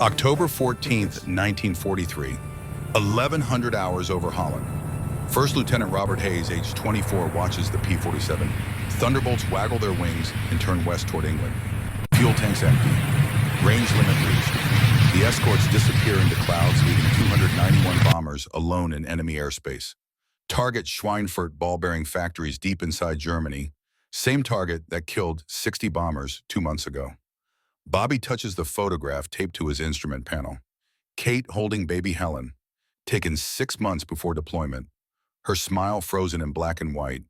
October 14th, 1943, 1,100 hours over Holland. First Lieutenant Robert Hayes, age 24, watches the P-47 Thunderbolts waggle their wings and turn west toward England. Fuel tanks empty. Range limit reached. The escorts disappear into clouds, leaving 291 bombers alone in enemy airspace. Target Schweinfurt ball-bearing factories deep inside Germany. Same target that killed 60 bombers 2 months ago. Bobby touches the photograph taped to his instrument panel. Kate holding baby Helen, taken 6 months before deployment. Her smile frozen in black and white.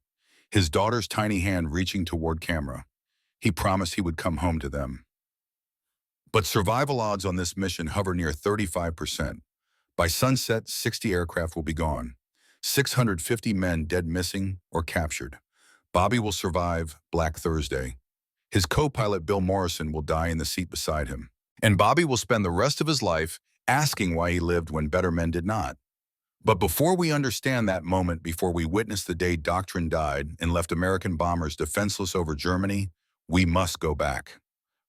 His daughter's tiny hand reaching toward camera. He promised he would come home to them. But survival odds on this mission hover near 35%. By sunset, 60 aircraft will be gone. 650 men dead, missing, or captured. Bobby will survive Black Thursday. His co-pilot Bill Morrison will die in the seat beside him. And Bobby will spend the rest of his life asking why he lived when better men did not. But before we understand that moment, before we witness the day doctrine died and left American bombers defenseless over Germany, we must go back.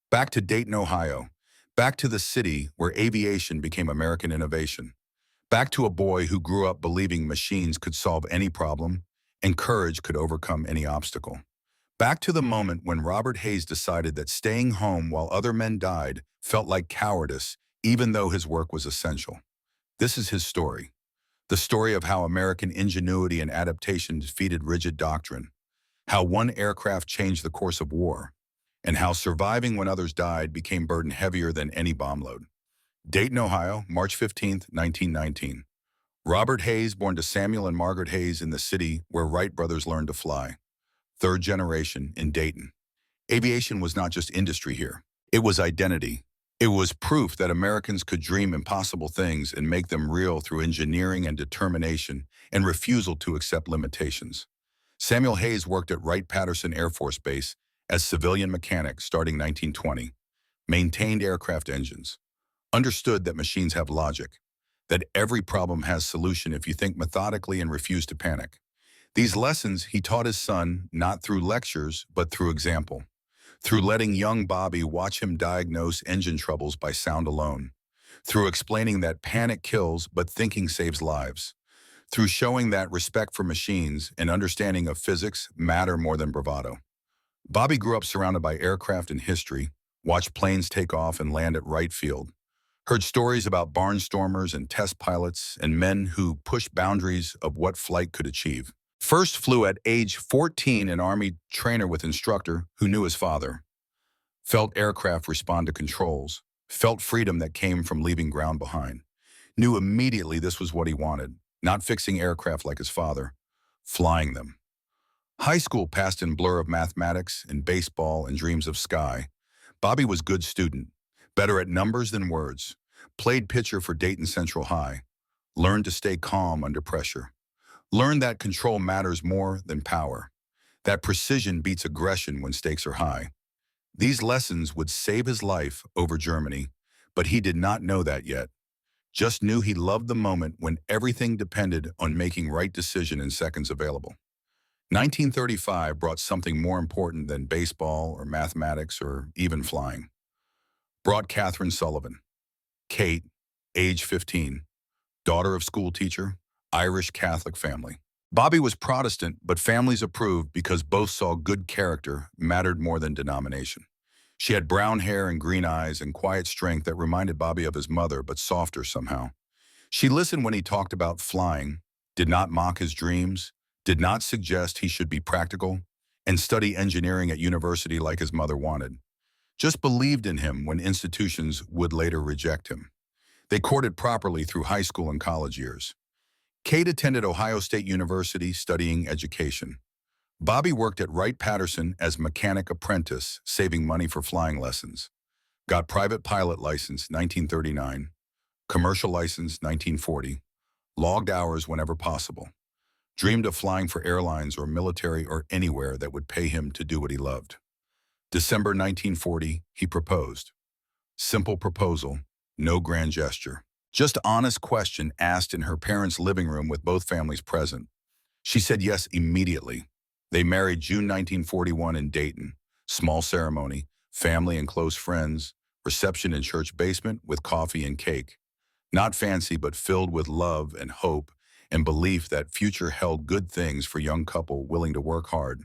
Back to Dayton, Ohio. Back to the city where aviation became American innovation. Back to a boy who grew up believing machines could solve any problem and courage could overcome any obstacle. Back to the moment when Robert Hayes decided that staying home while other men died felt like cowardice, even though his work was essential. This is his story. The story of how American ingenuity and adaptation defeated rigid doctrine, how one aircraft changed the course of war, and how surviving when others died became burden heavier than any bomb load. Dayton, Ohio, March 15, 1919. Robert Hayes, born to Samuel and Margaret Hayes in the city where Wright brothers learned to fly. Third generation in Dayton. Aviation was not just industry here. It was identity. It was proof that Americans could dream impossible things and make them real through engineering and determination and refusal to accept limitations. Samuel Hayes worked at Wright-Patterson Air Force Base as civilian mechanic starting 1920, maintained aircraft engines, understood that machines have logic, that every problem has solution if you think methodically and refuse to panic. These lessons he taught his son not through lectures, but through example. Through letting young Bobby watch him diagnose engine troubles by sound alone. Through explaining that panic kills, but thinking saves lives. Through showing that respect for machines and understanding of physics matter more than bravado. Bobby grew up surrounded by aircraft and history, watched planes take off and land at Wright Field, heard stories about barnstormers and test pilots and men who pushed boundaries of what flight could achieve. First flew at age 14, an Army trainer with instructor who knew his father. Felt aircraft respond to controls. Felt freedom that came from leaving ground behind. Knew immediately this was what he wanted. Not fixing aircraft like his father. Flying them. High school passed in blur of mathematics and baseball and dreams of sky. Bobby was good student. Better at numbers than words. Played pitcher for Dayton Central High. Learned to stay calm under pressure. Learned that control matters more than power. That precision beats aggression when stakes are high. These lessons would save his life over Germany, but he did not know that yet. Just knew he loved the moment when everything depended on making right decision in seconds available. 1935 brought something more important than baseball or mathematics or even flying. Brought Catherine Sullivan. Kate, age 15, daughter of school teacher, Irish Catholic family. Bobby was Protestant, but families approved because both saw good character mattered more than denomination. She had brown hair and green eyes and quiet strength that reminded Bobby of his mother, but softer somehow. She listened when he talked about flying, did not mock his dreams, did not suggest he should be practical, and study engineering at university like his mother wanted. Just believed in him when institutions would later reject him. They courted properly through high school and college years. Kate attended Ohio State University studying education. Bobby worked at Wright-Patterson as mechanic apprentice, saving money for flying lessons. Got private pilot license 1939, commercial license 1940, logged hours whenever possible. Dreamed of flying for airlines or military or anywhere that would pay him to do what he loved. December 1940, he proposed. Simple proposal, no grand gesture. Just honest question asked in her parents' living room with both families present. She said yes immediately. They married June 1941 in Dayton. Small ceremony, family and close friends, Reception in church basement with coffee and cake. Not fancy, but filled with love and hope and belief that future held good things for young couple willing to work hard.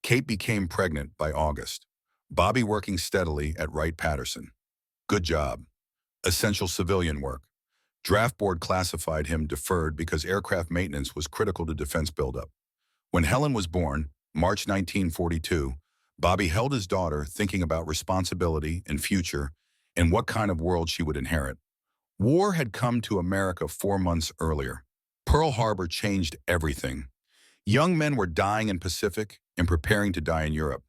Kate became pregnant by August. Bobby working steadily at Wright-Patterson. Good job. Essential civilian work. Draft board classified him deferred because aircraft maintenance was critical to defense buildup. When Helen was born, March 1942, Bobby held his daughter thinking about responsibility and future and what kind of world she would inherit. War had come to America 4 months earlier. Pearl Harbor changed everything. Young men were dying in Pacific and preparing to die in Europe.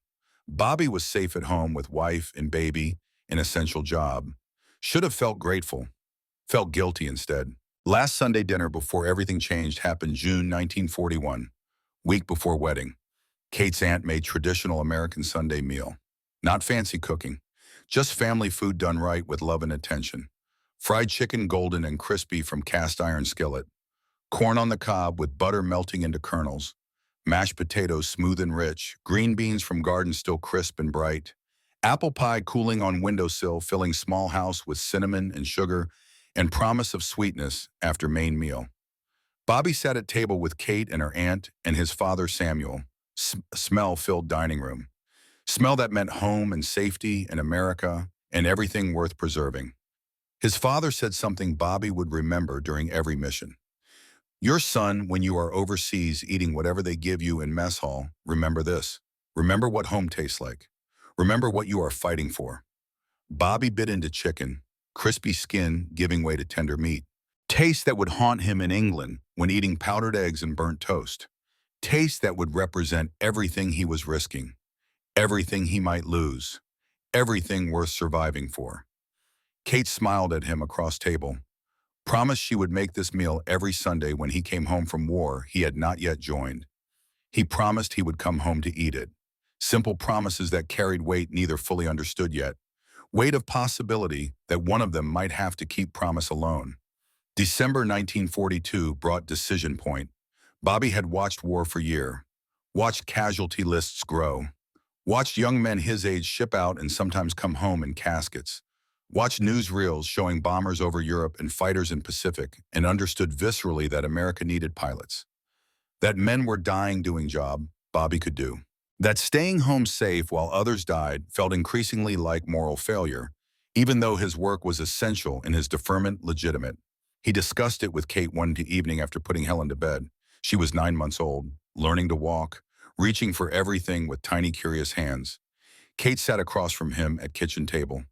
Bobby was safe at home with wife and baby, an essential job. Should have felt grateful. Felt guilty instead. Last Sunday dinner before everything changed happened June 1941, week before wedding. Kate's aunt made traditional American Sunday meal. Not fancy cooking, just family food done right with love and attention. Fried chicken golden and crispy from cast iron skillet. Corn on the cob with butter melting into kernels. Mashed potatoes smooth and rich. Green beans from garden still crisp and bright. Apple pie cooling on windowsill filling small house with cinnamon and sugar and promise of sweetness after main meal. Bobby sat at table with Kate and her aunt and his father Samuel. Smell-filled dining room. Smell that meant home and safety and America and everything worth preserving. His father said something Bobby would remember during every mission. Your son, when you are overseas eating whatever they give you in mess hall, remember this. Remember what home tastes like. Remember what you are fighting for. Bobby bit into chicken, crispy skin giving way to tender meat. Taste that would haunt him in England when eating powdered eggs and burnt toast. Taste that would represent everything he was risking, everything he might lose, everything worth surviving for. Kate smiled at him across table, promised she would make this meal every Sunday when he came home from war he had not yet joined. He promised he would come home to eat it. Simple promises that carried weight neither fully understood yet. Weight of possibility that one of them might have to keep promise alone. December 1942 brought decision point. Bobby had watched war for years, watched casualty lists grow, watched young men his age ship out and sometimes come home in caskets, watched newsreels showing bombers over Europe and fighters in Pacific, and understood viscerally that America needed pilots. That men were dying doing job Bobby could do. That staying home safe while others died felt increasingly like moral failure, even though his work was essential and his deferment legitimate. He discussed it with Kate one evening after putting Helen to bed. She was 9 months old, learning to walk, reaching for everything with tiny curious hands. Kate sat across from him at kitchen table,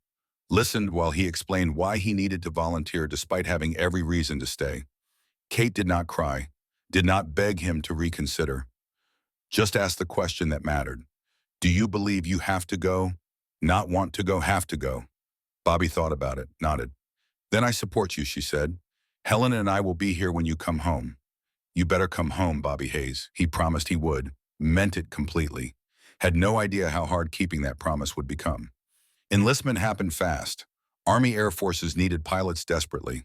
listened while he explained why he needed to volunteer despite having every reason to stay. Kate did not cry, did not beg him to reconsider. Just asked the question that mattered. Do you believe you have to go? Not want to go, have to go. Bobby thought about it, nodded. Then I support you, she said. Helen and I will be here when you come home. You better come home, Bobby Hayes. He promised he would, meant it completely. Had no idea how hard keeping that promise would become. Enlistment happened fast. Army Air Forces needed pilots desperately.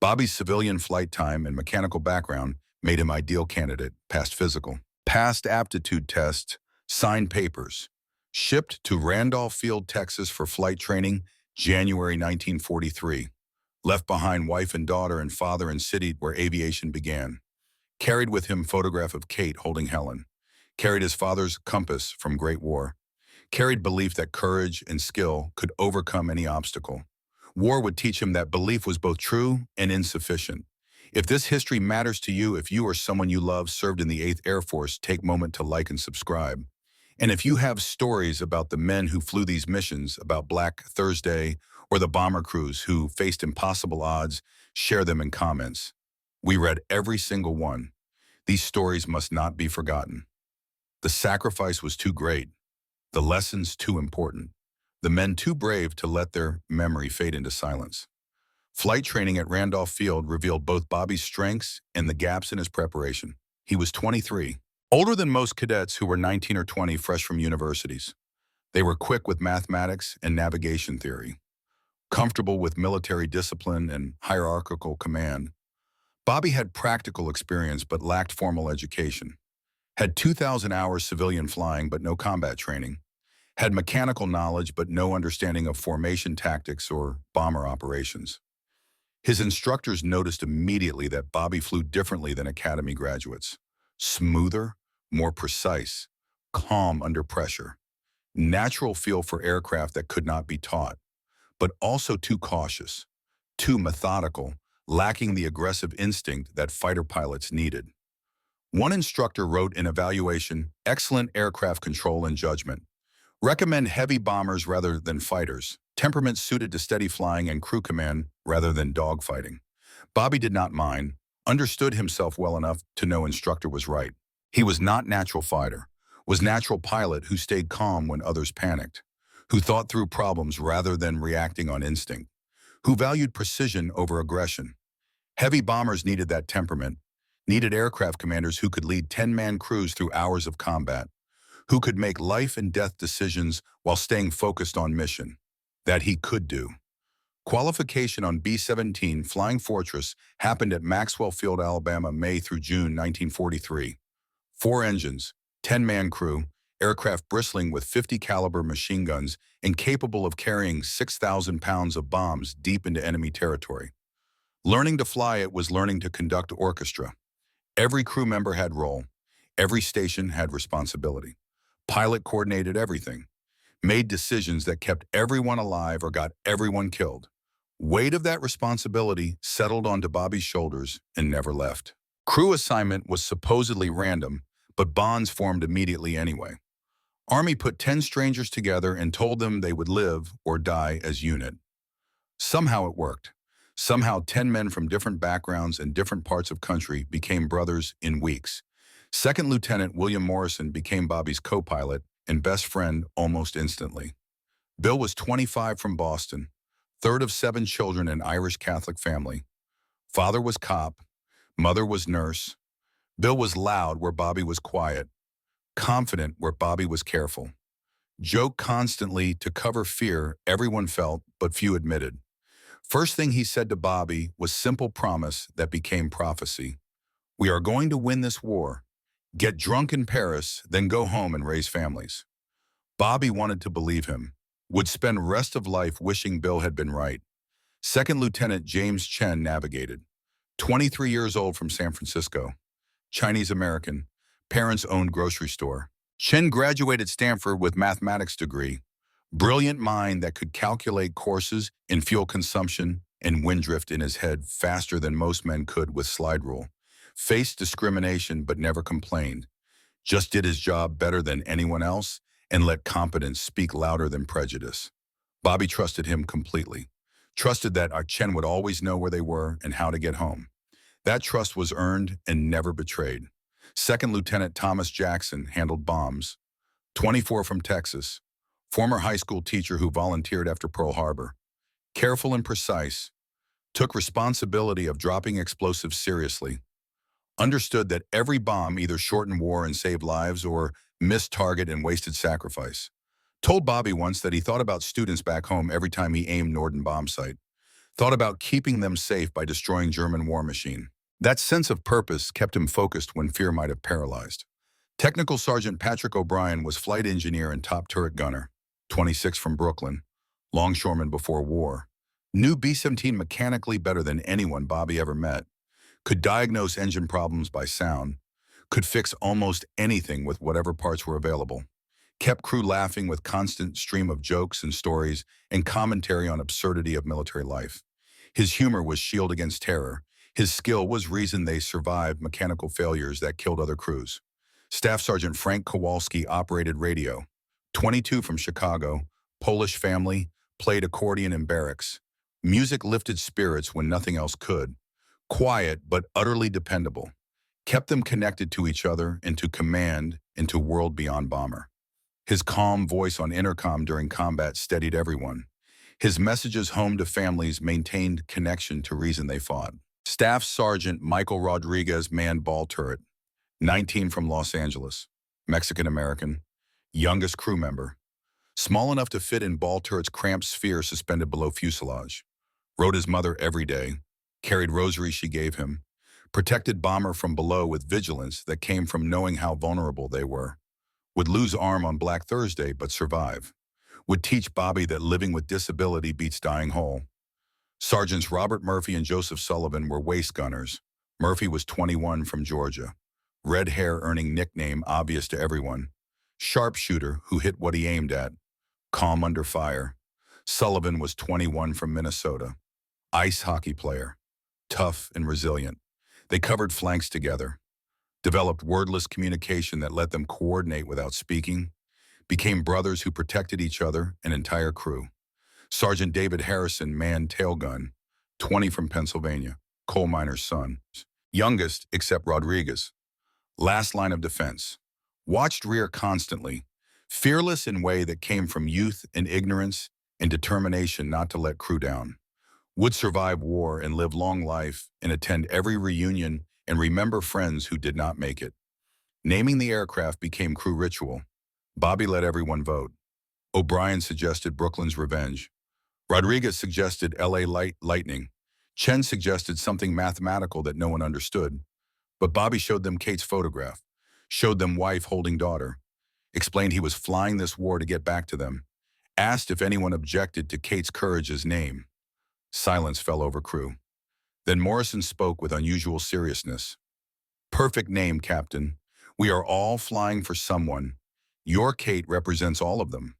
Bobby's civilian flight time and mechanical background made him ideal candidate, passed physical. Passed aptitude tests, signed papers. Shipped to Randolph Field, Texas for flight training, January 1943. Left behind wife and daughter and father in city where aviation began. Carried with him photograph of Kate holding Helen. Carried his father's compass from Great War. Carried belief that courage and skill could overcome any obstacle. War would teach him that belief was both true and insufficient. If this history matters to you, if you or someone you love served in the 8th Air Force, take a moment to like and subscribe. And if you have stories about the men who flew these missions, about Black Thursday or the bomber crews who faced impossible odds, share them in comments. We read every single one. These stories must not be forgotten. The sacrifice was too great. The lessons too important. The men too brave to let their memory fade into silence. Flight training at Randolph Field revealed both Bobby's strengths and the gaps in his preparation. He was 23, older than most cadets who were 19 or 20 fresh from universities. They were quick with mathematics and navigation theory, comfortable with military discipline and hierarchical command. Bobby had practical experience but lacked formal education, had 2,000 hours civilian flying but no combat training, had mechanical knowledge but no understanding of formation tactics or bomber operations. His instructors noticed immediately that Bobby flew differently than academy graduates. Smoother, more precise, calm under pressure. Natural feel for aircraft that could not be taught, but also too cautious, too methodical, lacking the aggressive instinct that fighter pilots needed. One instructor wrote in evaluation, "Excellent aircraft control and judgment. Recommend heavy bombers rather than fighters. Temperament suited to steady flying and crew command rather than dogfighting." Bobby did not mind, understood himself well enough to know instructor was right. He was not natural fighter, was natural pilot who stayed calm when others panicked, who thought through problems rather than reacting on instinct, who valued precision over aggression. Heavy bombers needed that temperament, needed aircraft commanders who could lead 10-man crews through hours of combat, who could make life and death decisions while staying focused on mission. That he could do. Qualification on B-17 Flying Fortress happened at Maxwell Field, Alabama, May through June 1943. 4 engines, 10-man crew, aircraft bristling with 50 caliber machine guns and capable of carrying 6,000 pounds of bombs deep into enemy territory. Learning to fly it was learning to conduct orchestra. Every crew member had role. Every station had responsibility. Pilot coordinated everything, made decisions that kept everyone alive or got everyone killed. Weight of that responsibility settled onto Bobby's shoulders and never left. Crew assignment was supposedly random, but bonds formed immediately anyway. Army put 10 strangers together and told them they would live or die as unit. Somehow it worked. Somehow 10 men from different backgrounds and different parts of country became brothers in weeks. Second Lieutenant William Morrison became Bobby's co-pilot and best friend almost instantly. Bill was 25 from Boston, third of 7 children in Irish Catholic family. Father was cop, mother was nurse. Bill was loud where Bobby was quiet, confident where Bobby was careful. Joked constantly to cover fear everyone felt but few admitted. First thing he said to Bobby was simple promise that became prophecy. "We are going to win this war. Get drunk in Paris, then go home and raise families." Bobby wanted to believe him, would spend rest of life wishing Bill had been right. Second Lieutenant James Chen navigated. 23 years old from San Francisco. Chinese-American. Parents owned grocery store. Chen graduated Stanford with mathematics degree. Brilliant mind that could calculate courses in fuel consumption and wind drift in his head faster than most men could with slide rule. Faced discrimination but never complained. Just did his job better than anyone else and let competence speak louder than prejudice. Bobby trusted him completely. Trusted that Chen would always know where they were and how to get home. That trust was earned and never betrayed. Second Lieutenant Thomas Jackson handled bombs. 24 from Texas. Former high school teacher who volunteered after Pearl Harbor. Careful and precise. Took responsibility of dropping explosives seriously. Understood that every bomb either shortened war and saved lives or missed target and wasted sacrifice. Told Bobby once that he thought about students back home every time he aimed Norden bomb site. Thought about keeping them safe by destroying German war machine. That sense of purpose kept him focused when fear might have paralyzed. Technical Sergeant Patrick O'Brien was flight engineer and top turret gunner. 26 from Brooklyn. Longshoreman before war. Knew B-17 mechanically better than anyone Bobby ever met. Could diagnose engine problems by sound. Could fix almost anything with whatever parts were available. Kept crew laughing with constant stream of jokes and stories and commentary on absurdity of military life. His humor was shield against terror. His skill was reason they survived mechanical failures that killed other crews. Staff Sergeant Frank Kowalski operated radio. 22 from Chicago, Polish family, played accordion in barracks. Music lifted spirits when nothing else could. Quiet but utterly dependable. Kept them connected to each other and to command into world beyond bomber. His calm voice on intercom during combat steadied everyone. His messages home to families maintained connection to reason they fought. Staff Sergeant Michael Rodriguez manned ball turret. 19 from Los Angeles. Mexican-American. Youngest crew member. Small enough to fit in ball turret's cramped sphere suspended below fuselage. Wrote his mother every day. Carried rosaries she gave him. Protected bomber from below with vigilance that came from knowing how vulnerable they were. Would lose arm on Black Thursday but survive. Would teach Bobby that living with disability beats dying whole. Sergeants Robert Murphy and Joseph Sullivan were waist gunners. Murphy was 21 from Georgia. Red hair earning nickname obvious to everyone. Sharpshooter who hit what he aimed at. Calm under fire. Sullivan was 21 from Minnesota. Ice hockey player. Tough and resilient. They covered flanks together. Developed wordless communication that let them coordinate without speaking. Became brothers who protected each other, an entire crew. Sergeant David Harrison manned tail gun, 20 from Pennsylvania, coal miner's son. Youngest except Rodriguez. Last line of defense. Watched rear constantly. Fearless in way that came from youth and ignorance and determination not to let crew down. Would survive war and live long life and attend every reunion and remember friends who did not make it. Naming the aircraft became crew ritual. Bobby let everyone vote. O'Brien suggested Brooklyn's Revenge. Rodriguez suggested LA Lightning. Chen suggested something mathematical that no one understood. But Bobby showed them Kate's photograph, showed them wife holding daughter, explained he was flying this war to get back to them, asked if anyone objected to Kate's courage's name. Silence fell over crew. Then Morrison spoke with unusual seriousness. Perfect name, Captain. We are all flying for someone. Your Kate represents all of them.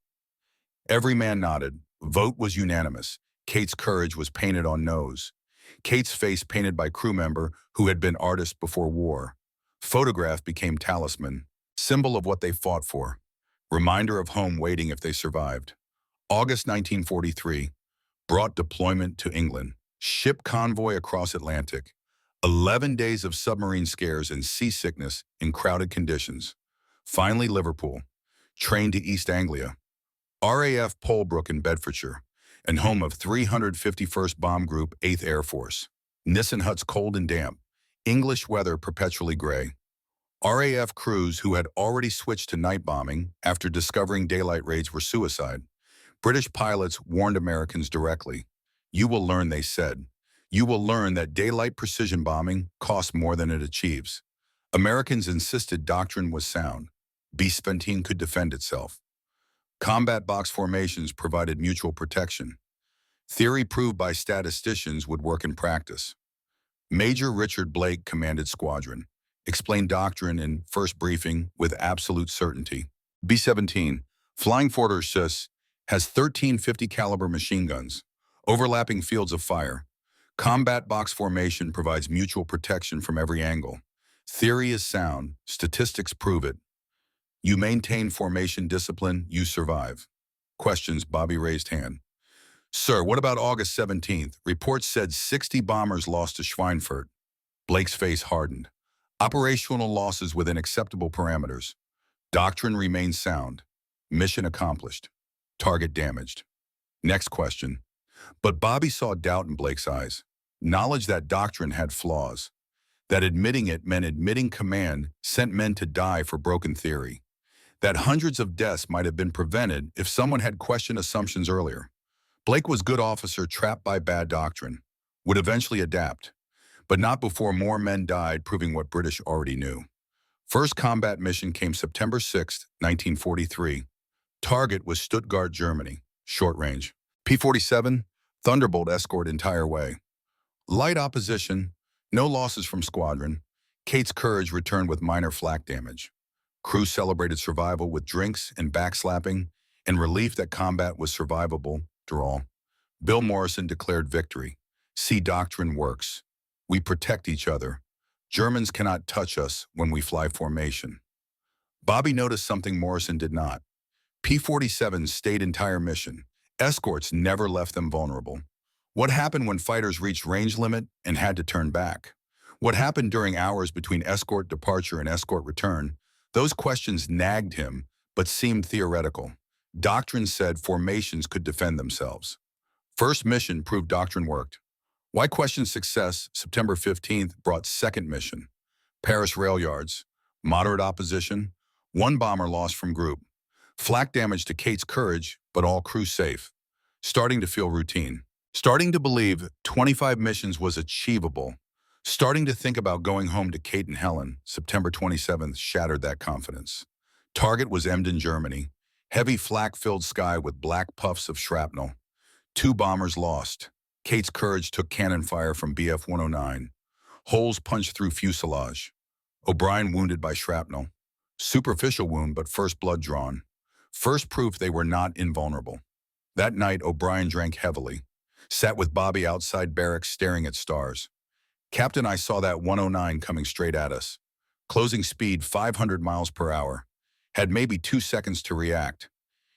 Every man nodded. Vote was unanimous. Kate's courage was painted on nose. Kate's face painted by crew member who had been artist before war. Photograph became talisman, symbol of what they fought for. Reminder of home waiting if they survived. August 1943 brought deployment to England. Ship convoy across Atlantic. 11 days of submarine scares and seasickness in crowded conditions. Finally Liverpool. Train to East Anglia. RAF Polebrook in Bedfordshire, and home of 351st Bomb Group 8th Air Force. Nissen huts cold and damp. English weather perpetually gray. RAF crews who had already switched to night bombing after discovering daylight raids were suicide. British pilots warned Americans directly. You will learn, they said. You will learn that daylight precision bombing costs more than it achieves. Americans insisted doctrine was sound. B-17 could defend itself. Combat box formations provided mutual protection. Theory proved by statisticians would work in practice. Major Richard Blake commanded squadron. Explained doctrine in first briefing with absolute certainty. B-17, Flying Fortress, has 13 50 caliber machine guns, overlapping fields of fire. Combat box formation provides mutual protection from every angle. Theory is sound, statistics prove it. You maintain formation discipline, you survive. Questions, Bobby raised hand. Sir, what about August 17th? Reports said 60 bombers lost to Schweinfurt. Blake's face hardened. Operational losses within acceptable parameters. Doctrine remains sound. Mission accomplished. Target damaged. Next question. But Bobby saw doubt in Blake's eyes. Knowledge that doctrine had flaws. That admitting it meant admitting command sent men to die for broken theory. That hundreds of deaths might have been prevented if someone had questioned assumptions earlier. Blake was good officer trapped by bad doctrine. Would eventually adapt. But not before more men died, proving what British already knew. First combat mission came September 6, 1943. Target was Stuttgart, Germany. Short range. P-47, Thunderbolt escort entire way. Light opposition, no losses from squadron. Kate's courage returned with minor flak damage. Crew celebrated survival with drinks and backslapping and relief that combat was survivable. Draw. Bill Morrison declared victory. See, doctrine works. We protect each other. Germans cannot touch us when we fly formation. Bobby noticed something Morrison did not. P-47 stayed entire mission. Escorts never left them vulnerable. What happened when fighters reached range limit and had to turn back? What happened during hours between escort departure and escort return? Those questions nagged him, but seemed theoretical. Doctrine said formations could defend themselves. First mission proved doctrine worked. Why question success? September 15th brought second mission. Paris rail yards. Moderate opposition. One bomber lost from group. Flak damage to Kate's courage, but all crew safe. Starting to feel routine. Starting to believe 25 missions was achievable. Starting to think about going home to Kate and Helen. September 27th shattered that confidence. Target was Emden, Germany. Heavy flak-filled sky with black puffs of shrapnel. 2 bombers lost. Kate's courage took cannon fire from BF-109. Holes punched through fuselage. O'Brien wounded by shrapnel. Superficial wound, but first blood drawn. First proof they were not invulnerable. That night, O'Brien drank heavily. Sat with Bobby outside barracks staring at stars. Captain, I saw that 109 coming straight at us. Closing speed 500 miles per hour. Had maybe 2 seconds to react.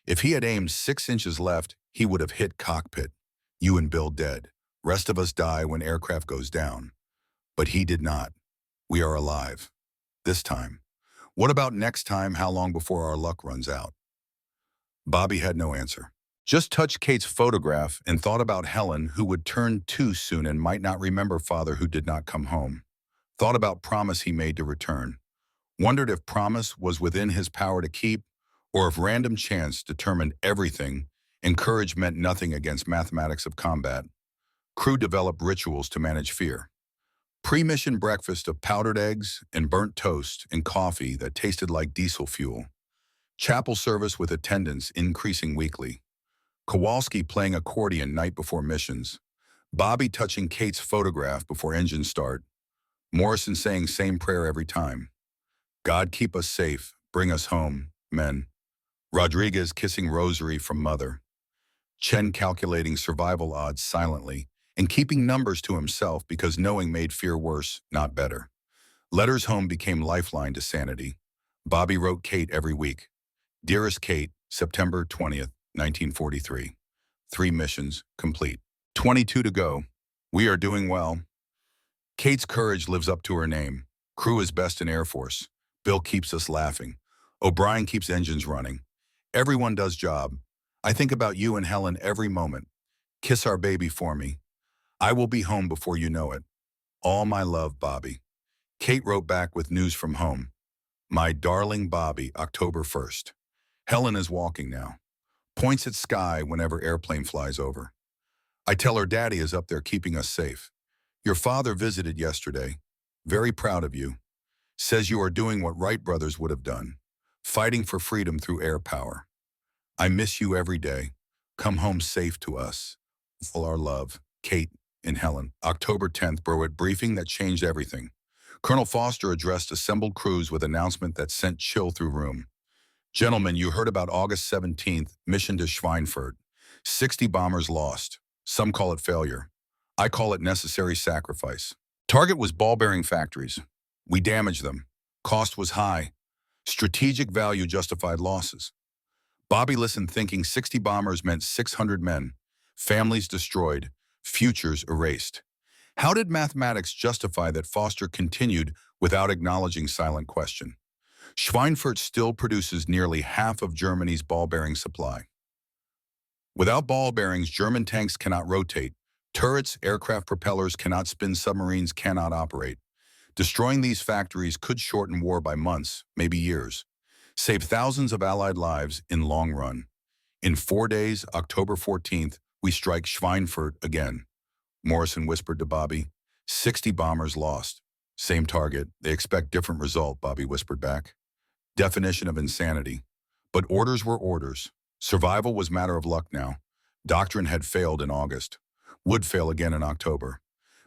If he had aimed 6 inches left, he would have hit cockpit. You and Bill dead. Rest of us die when aircraft goes down. But he did not. We are alive. This time. What about next time? How long before our luck runs out? Bobby had no answer. Just touched Kate's photograph and thought about Helen, who would turn 2 soon and might not remember father who did not come home. Thought about promise he made to return. Wondered if promise was within his power to keep, or if random chance determined everything and courage meant nothing against mathematics of combat. Crew developed rituals to manage fear. Pre-mission breakfast of powdered eggs and burnt toast and coffee that tasted like diesel fuel. Chapel service with attendance increasing weekly. Kowalski playing accordion night before missions. Bobby touching Kate's photograph before engine start. Morrison saying same prayer every time. God keep us safe, bring us home, men. Rodriguez kissing rosary from mother. Chen calculating survival odds silently and keeping numbers to himself because knowing made fear worse, not better. Letters home became lifeline to sanity. Bobby wrote Kate every week. Dearest Kate, September 20th, 1943. 3 missions complete. 22 to go. We are doing well. Kate's courage lives up to her name. Crew is best in Air Force. Bill keeps us laughing. O'Brien keeps engines running. Everyone does job. I think about you and Helen every moment. Kiss our baby for me. I will be home before you know it. All my love, Bobby. Kate wrote back with news from home. My darling Bobby, October 1st. Helen is walking now. Points at sky whenever airplane flies over. I tell her Daddy is up there keeping us safe. Your father visited yesterday. Very proud of you. Says you are doing what Wright brothers would have done. Fighting for freedom through air power. I miss you every day. Come home safe to us. All our love, Kate and Helen. October 10th, Berwick briefing that changed everything. Colonel Foster addressed assembled crews with announcement that sent chill through room. Gentlemen, you heard about August 17th, mission to Schweinfurt. 60 bombers lost. Some call it failure. I call it necessary sacrifice. Target was ball-bearing factories. We damaged them. Cost was high. Strategic value justified losses. Bobby listened thinking 60 bombers meant 600 men. Families destroyed. Futures erased. How did mathematics justify that? Foster continued without acknowledging silent question. Schweinfurt still produces nearly half of Germany's ball-bearing supply. Without ball bearings, German tanks cannot rotate. Turrets, aircraft propellers cannot spin, submarines cannot operate. Destroying these factories could shorten war by months, maybe years. Save thousands of Allied lives in long run. In 4 days, October 14th, we strike Schweinfurt again. Morrison whispered to Bobby, 60 bombers lost. Same target. They expect different result, Bobby whispered back. Definition of insanity. But orders were orders. Survival was matter of luck now. Doctrine had failed in August. Would fail again in October.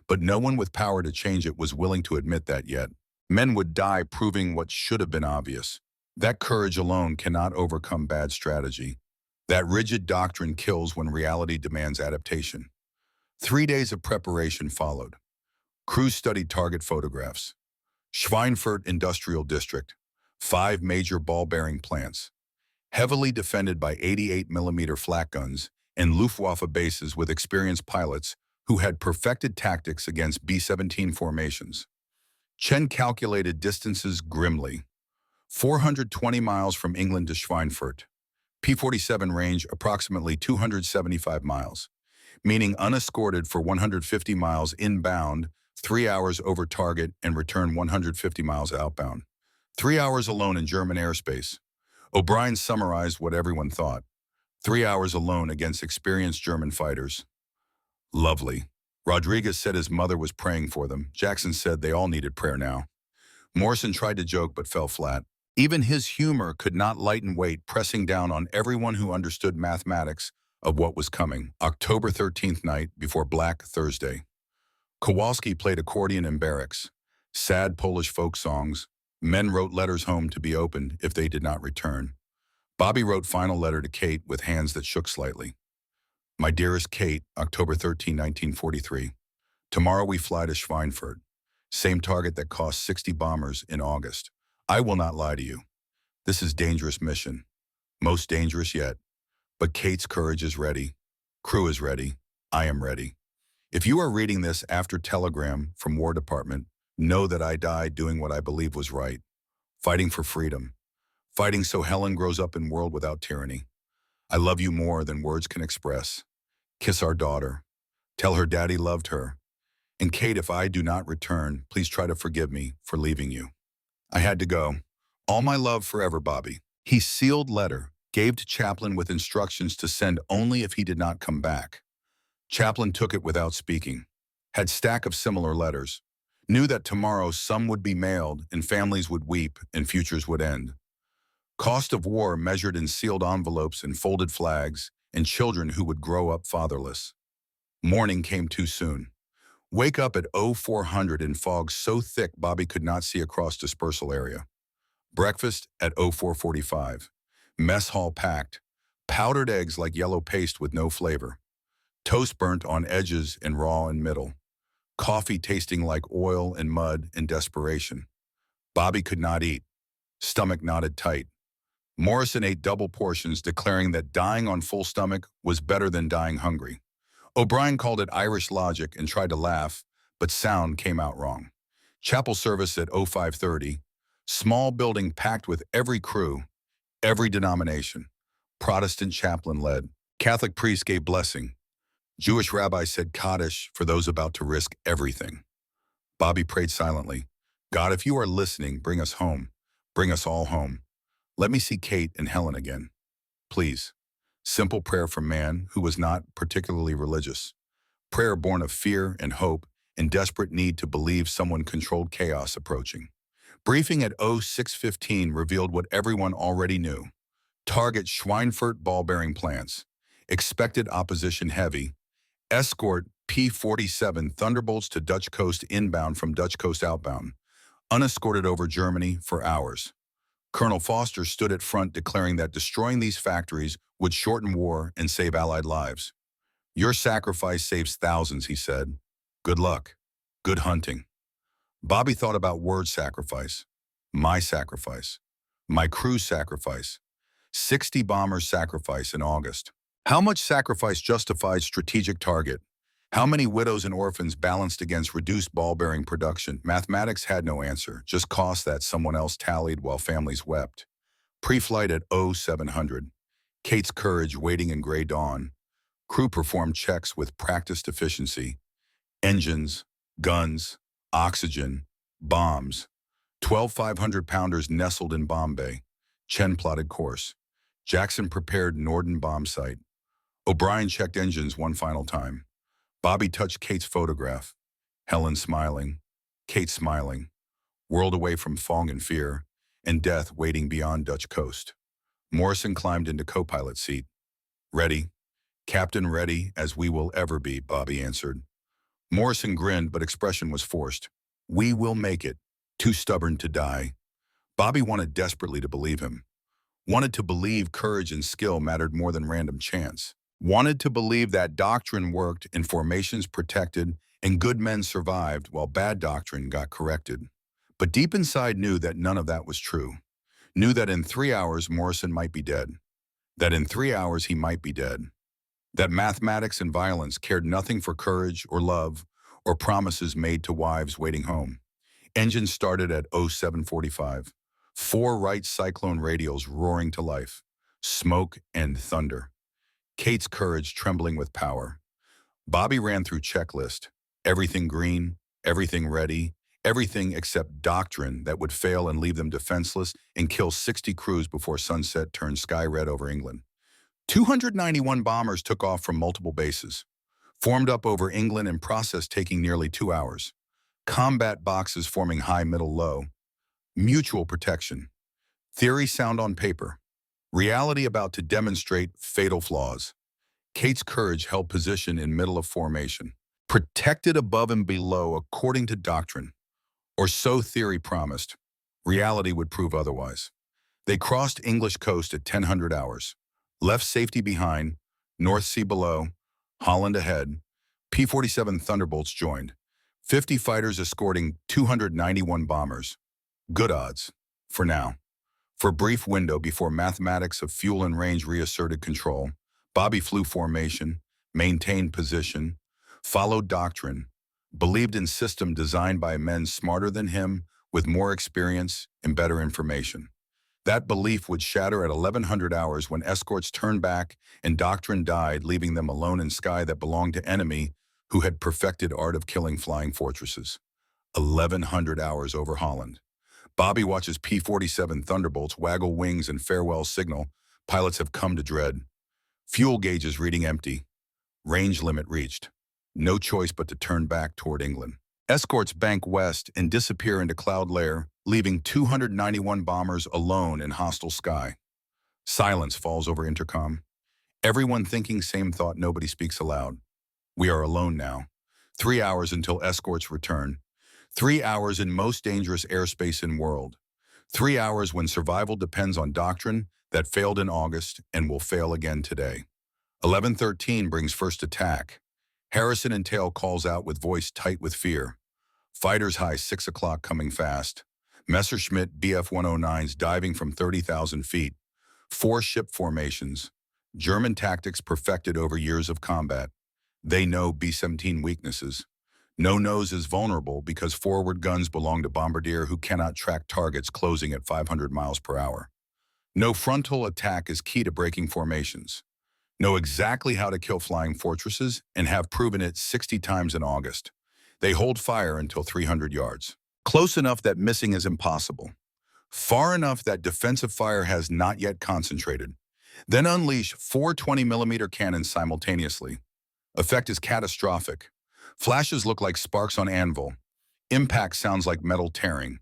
But no one with power to change it was willing to admit that yet. Men would die proving what should have been obvious. That courage alone cannot overcome bad strategy. That rigid doctrine kills when reality demands adaptation. 3 days of preparation followed. Crews studied target photographs. Schweinfurt Industrial District. 5 major ball-bearing plants. Heavily defended by 88mm flak guns and Luftwaffe bases with experienced pilots who had perfected tactics against B-17 formations. Chen calculated distances grimly. 420 miles from England to Schweinfurt. P-47 range approximately 275 miles, meaning unescorted for 150 miles inbound, 3 hours over target and return 150 miles outbound. 3 hours alone in German airspace. O'Brien summarized what everyone thought. 3 hours alone against experienced German fighters. Lovely. Rodriguez said his mother was praying for them. Jackson said they all needed prayer now. Morrison tried to joke but fell flat. Even his humor could not lighten weight, pressing down on everyone who understood mathematics of what was coming. October 13th night before Black Thursday. Kowalski played accordion in barracks. Sad Polish folk songs. Men wrote letters home to be opened if they did not return. Bobby wrote final letter to Kate with hands that shook slightly. My dearest Kate, October 13, 1943. Tomorrow we fly to Schweinfurt. Same target that cost 60 bombers in August. I will not lie to you. This is dangerous mission. Most dangerous yet. But Kate's courage is ready. Crew is ready. I am ready. If you are reading this after telegram from War Department, know that I died doing what I believe was right. Fighting for freedom. Fighting so Helen grows up in a world without tyranny. I love you more than words can express. Kiss our daughter. Tell her daddy loved her. And Kate, if I do not return, please try to forgive me for leaving you. I had to go. All my love forever, Bobby. He sealed letter, gave to Chaplin with instructions to send only if he did not come back. Chaplin took it without speaking. Had stack of similar letters. Knew that tomorrow some would be mailed and families would weep and futures would end. Cost of war measured in sealed envelopes and folded flags and children who would grow up fatherless. Morning came too soon. Wake up at 0400 in fog so thick Bobby could not see across dispersal area. Breakfast at 0445. Mess hall packed. Powdered eggs like yellow paste with no flavor. Toast burnt on edges and raw in middle. Coffee tasting like oil and mud and desperation. Bobby could not eat. Stomach knotted tight. Morrison ate double portions, declaring that dying on full stomach was better than dying hungry. O'Brien called it Irish logic and tried to laugh, but sound came out wrong. Chapel service at 0530. Small building packed with every crew, every denomination. Protestant chaplain led. Catholic priest gave blessing. Jewish rabbi said Kaddish for those about to risk everything. Bobby prayed silently. God, if you are listening, bring us home. Bring us all home. Let me see Kate and Helen again. Please. Simple prayer from man who was not particularly religious. Prayer born of fear and hope and desperate need to believe someone controlled chaos approaching. Briefing at 0615 revealed what everyone already knew. Target Schweinfurt ball-bearing plants. Expected opposition heavy. Escort P-47 Thunderbolts to Dutch coast inbound from Dutch coast outbound. Unescorted over Germany for hours. Colonel Foster stood at front declaring that destroying these factories would shorten war and save Allied lives. Your sacrifice saves thousands, he said. Good luck. Good hunting. Bobby thought about word sacrifice. My sacrifice. My crew's sacrifice. 60 bombers sacrifice in August. How much sacrifice justified strategic target? How many widows and orphans balanced against reduced ball-bearing production? Mathematics had no answer, just costs that someone else tallied while families wept. Pre-flight at 0700. Kate's courage waiting in gray dawn. Crew performed checks with practiced efficiency. Engines, guns, oxygen, bombs. 12 500-pounders nestled in bomb bay. Chen plotted course. Jackson prepared Norden bomb site. O'Brien checked engines one final time. Bobby touched Kate's photograph. Helen smiling. Kate smiling. Whirled away from fog and fear, and death waiting beyond Dutch coast. Morrison climbed into co-pilot seat. Ready. Captain, ready as we will ever be, Bobby answered. Morrison grinned, but expression was forced. We will make it. Too stubborn to die. Bobby wanted desperately to believe him. Wanted to believe courage and skill mattered more than random chance. Wanted to believe that doctrine worked and formations protected and good men survived while bad doctrine got corrected. But deep inside knew that none of that was true. Knew that in 3 hours Morrison might be dead. That in 3 hours he might be dead. That mathematics and violence cared nothing for courage or love or promises made to wives waiting home. Engine started at 0745. 4 Wright Cyclone radials roaring to life. Smoke and thunder. Kate's courage trembling with power. Bobby ran through checklist. Everything green, everything ready, everything except doctrine that would fail and leave them defenseless and kill 60 crews before sunset turned sky red over England. 291 bombers took off from multiple bases. Formed up over England and process taking nearly 2 hours. Combat boxes forming high, middle, low. Mutual protection. Theory sound on paper. Reality about to demonstrate fatal flaws. Kate's courage held position in middle of formation. Protected above and below according to doctrine, or so theory promised. Reality would prove otherwise. They crossed English coast at 1000 hours. Left safety behind, North Sea below, Holland ahead. P-47 Thunderbolts joined. 50 fighters escorting 291 bombers. Good odds, for now. For a brief window before mathematics of fuel and range reasserted control, Bobby flew formation, maintained position, followed doctrine, believed in system designed by men smarter than him with more experience and better information. That belief would shatter at 1100 hours when escorts turned back and doctrine died, leaving them alone in sky that belonged to enemy who had perfected art of killing flying fortresses. 1100 hours over Holland. Bobby watches P-47 Thunderbolts waggle wings and farewell signal pilots have come to dread. Fuel gauges reading empty. Range limit reached. No choice but to turn back toward England. Escorts bank west and disappear into cloud layer, leaving 291 bombers alone in hostile sky. Silence falls over intercom. Everyone thinking same thought, nobody speaks aloud. We are alone now. 3 hours until escorts return. 3 hours in most dangerous airspace in world. 3 hours when survival depends on doctrine that failed in August and will fail again today. 11:13 brings first attack. Harrison and Tail calls out with voice tight with fear. Fighters high 6 o'clock coming fast. Messerschmitt Bf-109s diving from 30,000 feet. 4 ship formations. German tactics perfected over years of combat. They know B-17 weaknesses. No nose is vulnerable because forward guns belong to Bombardier who cannot track targets closing at 500 miles per hour. No frontal attack is key to breaking formations. Know exactly how to kill flying fortresses and have proven it 60 times in August. They hold fire until 300 yards. Close enough that missing is impossible. Far enough that defensive fire has not yet concentrated. Then unleash 4 20mm cannons simultaneously. Effect is catastrophic. Flashes look like sparks on anvil. Impact sounds like metal tearing.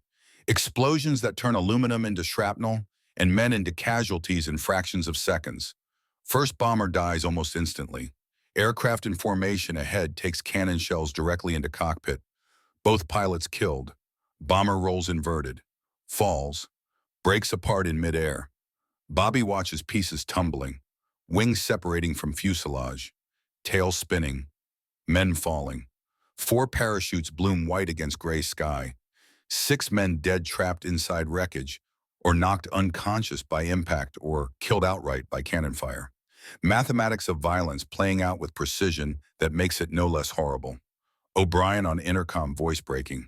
Explosions that turn aluminum into shrapnel and men into casualties in fractions of seconds. First bomber dies almost instantly. Aircraft in formation ahead takes cannon shells directly into cockpit. Both pilots killed. Bomber rolls inverted. Falls. Breaks apart in midair. Bobby watches pieces tumbling. Wings separating from fuselage. Tail spinning. Men falling. 4 parachutes bloom white against gray sky. 6 men dead trapped inside wreckage, or knocked unconscious by impact or killed outright by cannon fire. Mathematics of violence playing out with precision that makes it no less horrible. O'Brien on intercom voice breaking.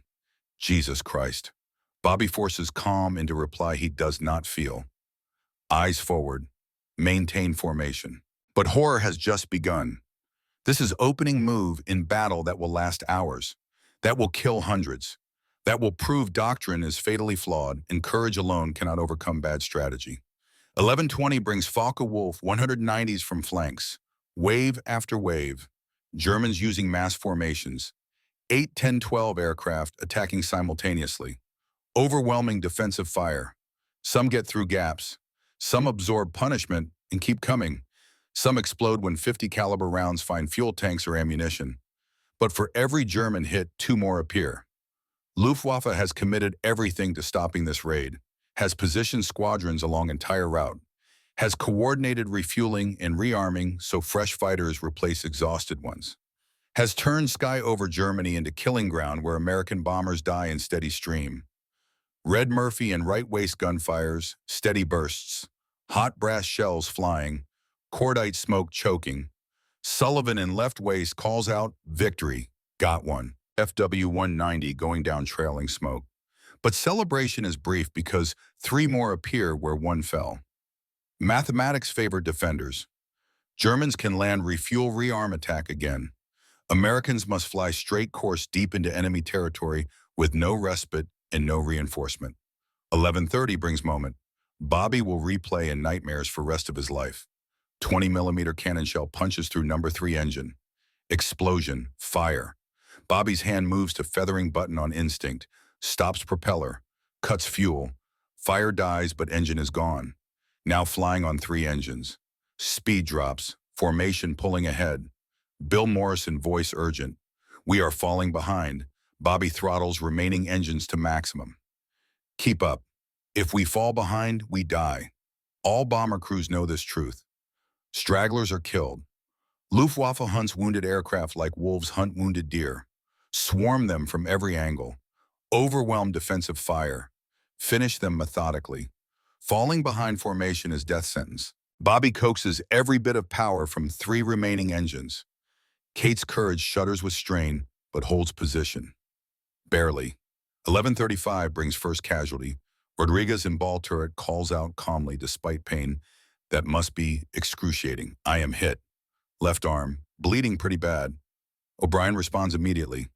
Jesus Christ. Bobby forces calm into reply he does not feel. Eyes forward. Maintain formation. But horror has just begun. This is opening move in battle that will last hours, that will kill hundreds, that will prove doctrine is fatally flawed and courage alone cannot overcome bad strategy. 11:20 brings Focke-Wulf 190s from flanks, wave after wave, Germans using mass formations, 8 10-12 aircraft attacking simultaneously, overwhelming defensive fire. Some get through gaps, some absorb punishment and keep coming. Some explode when 50 caliber rounds find fuel tanks or ammunition. But for every German hit, 2 more appear. Luftwaffe has committed everything to stopping this raid, has positioned squadrons along entire route, has coordinated refueling and rearming so fresh fighters replace exhausted ones, has turned sky over Germany into killing ground where American bombers die in steady stream. Red Murphy and right waist gunfires, steady bursts, hot brass shells flying, cordite smoke choking. Sullivan in left waist calls out, victory, got one. FW-190 going down trailing smoke. But celebration is brief because 3 more appear where 1 fell. Mathematics favor defenders. Germans can land refuel rearm attack again. Americans must fly straight course deep into enemy territory with no respite and no reinforcement. 11:30 brings moment. Bobby will replay in nightmares for rest of his life. 20mm cannon shell punches through number 3 engine. Explosion, fire. Bobby's hand moves to feathering button on instinct, stops propeller, cuts fuel, Fire dies, but engine is gone. Now flying on 3 engines. Speed drops, formation pulling ahead. Bill Morrison voice urgent. We are falling behind. Bobby throttles remaining engines to maximum. Keep up. If we fall behind, we die. All bomber crews know this truth. Stragglers are killed. Luftwaffe hunts wounded aircraft like wolves hunt wounded deer. Swarm them from every angle. Overwhelm defensive fire. Finish them methodically. Falling behind formation is death sentence. Bobby coaxes every bit of power from 3 remaining engines. Kate's courage shudders with strain, but holds position. Barely. 11:35 brings first casualty. Rodriguez in ball turret calls out calmly despite pain that must be excruciating. I am hit. Left arm, bleeding pretty bad. O'Brien responds immediately.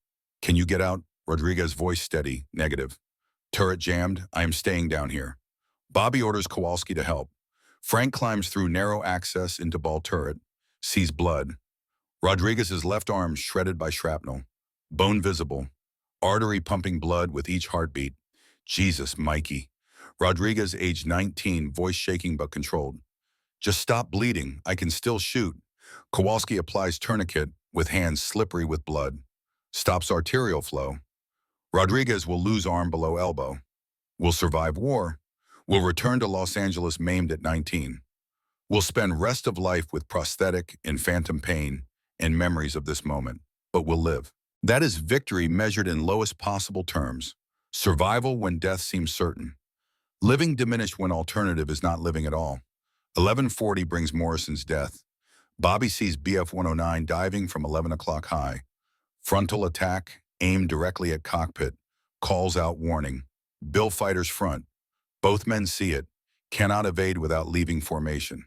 Can you get out? Rodriguez voice steady, negative. Turret jammed, I am staying down here. Bobby orders Kowalski to help. Frank climbs through narrow access into ball turret, sees blood. Rodriguez's left arm shredded by shrapnel. Bone visible. Artery pumping blood with each heartbeat. Jesus, Mikey. Rodriguez, age 19, voice shaking but controlled. Just stop bleeding, I can still shoot. Kowalski applies tourniquet with hands slippery with blood. Stops arterial flow. Rodriguez will lose arm below elbow. Will survive war. Will return to Los Angeles maimed at 19. Will spend rest of life with prosthetic and phantom pain and memories of this moment, but will live. That is victory measured in lowest possible terms. Survival when death seems certain. Living diminished when alternative is not living at all. 11:40 brings Morrison's death. Bobby sees BF-109 diving from 11 o'clock high. Frontal attack, aimed directly at cockpit. Calls out warning. Bill fighters front. Both men see it. Cannot evade without leaving formation.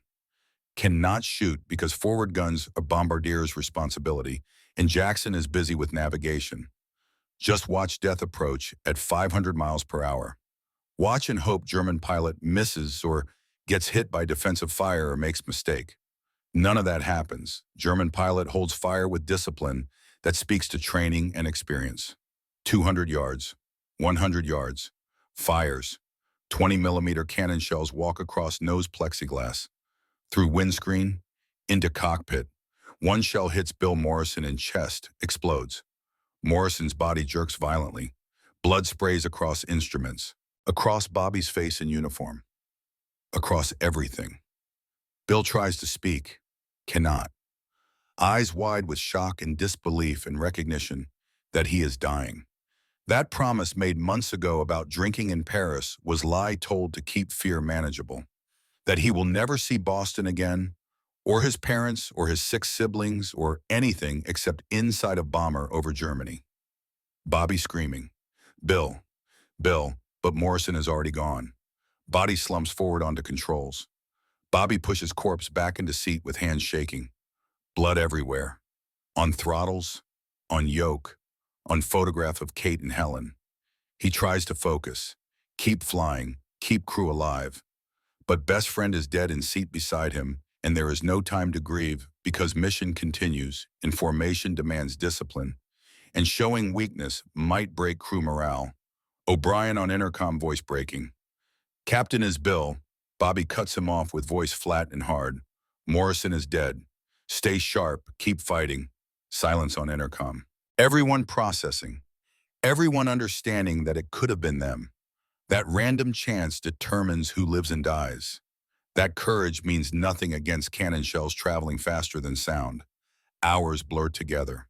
Cannot shoot because forward guns are bombardier's responsibility, and Jackson is busy with navigation. Just watch death approach at 500 miles per hour. Watch and hope German pilot misses or gets hit by defensive fire or makes mistake. None of that happens. German pilot holds fire with discipline that speaks to training and experience. 200 yards, 100 yards, fires. 20-millimeter cannon shells walk across nose plexiglass, through windscreen, into cockpit. One shell hits Bill Morrison in chest, explodes. Morrison's body jerks violently. Blood sprays across instruments, across Bobby's face in uniform, across everything. Bill tries to speak, cannot. Eyes wide with shock and disbelief and recognition that he is dying. That promise made months ago about drinking in Paris was lie told to keep fear manageable. That he will never see Boston again, or his parents, or his 6 siblings, or anything except inside a bomber over Germany. Bobby screaming, Bill, Bill, but Morrison is already gone. Body slumps forward onto controls. Bobby pushes corpse back into seat with hands shaking. Blood everywhere. On throttles, on yoke, on photograph of Kate and Helen. He tries to focus, keep flying, keep crew alive. But best friend is dead in seat beside him, and there is no time to grieve because mission continues and formation demands discipline, and showing weakness might break crew morale. O'Brien on intercom voice breaking. Captain is Bill. Bobby cuts him off with voice flat and hard. Morrison is dead. Stay sharp, keep fighting. Silence on intercom. Everyone processing. Everyone understanding that it could have been them. That random chance determines who lives and dies. That courage means nothing against cannon shells traveling faster than sound. Hours blurred together.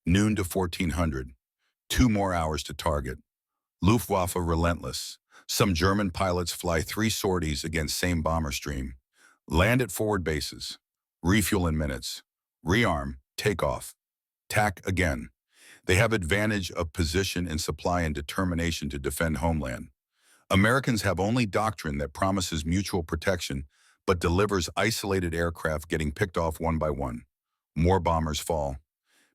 Noon to 1400. 2 more hours to target. Luftwaffe relentless. Some German pilots fly 3 sorties against same bomber stream. Land at forward bases. Refuel in minutes. Rearm. Takeoff. Tack again. They have advantage of position and supply and determination to defend homeland. Americans have only doctrine that promises mutual protection but delivers isolated aircraft getting picked off one by one. More bombers fall.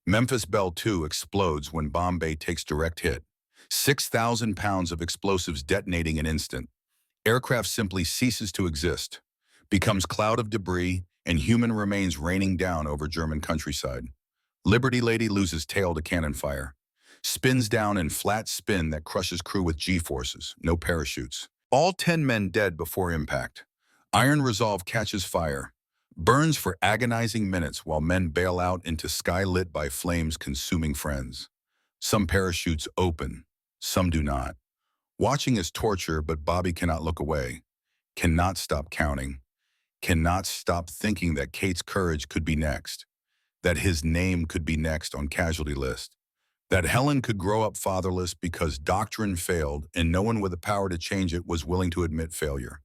Memphis Belle II explodes when Bombay takes direct hit. 6,000 pounds of explosives detonating an instant. Aircraft simply ceases to exist, becomes cloud of debris, and human remains raining down over German countryside. Liberty Lady loses tail to cannon fire. Spins down in flat spin that crushes crew with G-forces, no parachutes. All 10 men dead before impact. Iron resolve catches fire, burns for agonizing minutes while men bail out into sky lit by flames consuming friends. Some parachutes open, some do not. Watching is torture, but Bobby cannot look away, cannot stop counting, cannot stop thinking that Kate's courage could be next, that his name could be next on casualty list, that Helen could grow up fatherless because doctrine failed and no one with the power to change it was willing to admit failure.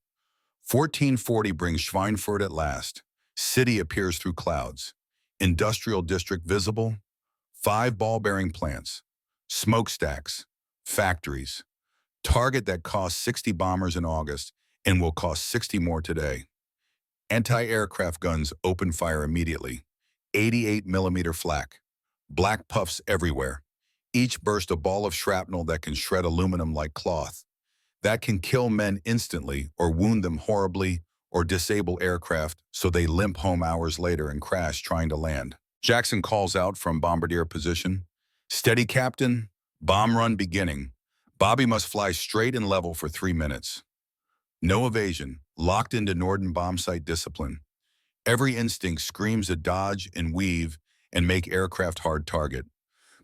1440 brings Schweinfurt at last. City appears through clouds. Industrial district visible. 5 ball-bearing plants. Smokestacks. Factories. Target that cost 60 bombers in August and will cost 60 more today. Anti-aircraft guns open fire immediately. 88mm flak. Black puffs everywhere. Each burst a ball of shrapnel that can shred aluminum like cloth. That can kill men instantly or wound them horribly or disable aircraft so they limp home hours later and crash trying to land. Jackson calls out from bombardier position. Steady, Captain. Bomb run beginning. Bobby must fly straight and level for 3 minutes. No evasion, locked into Norden bomb sight discipline. Every instinct screams to dodge and weave and make aircraft hard target.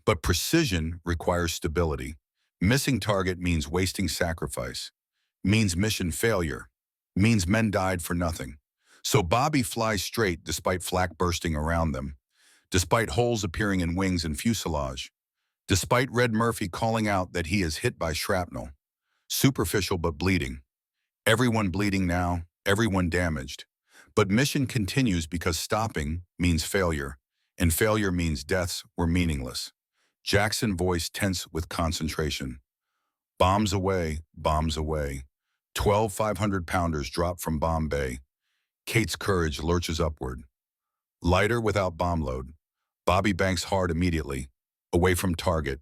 But precision requires stability. Missing target means wasting sacrifice, means mission failure, means men died for nothing. So Bobby flies straight despite flak bursting around them, despite holes appearing in wings and fuselage, despite Red Murphy calling out that he is hit by shrapnel. Superficial but bleeding. Everyone bleeding now, everyone damaged. But mission continues because stopping means failure, and failure means deaths were meaningless. Jackson voice tense with concentration. Bombs away, bombs away. 12 500-pounders drop from bomb bay. Kate's courage lurches upward. Lighter without bomb load. Bobby banks hard immediately, away from target,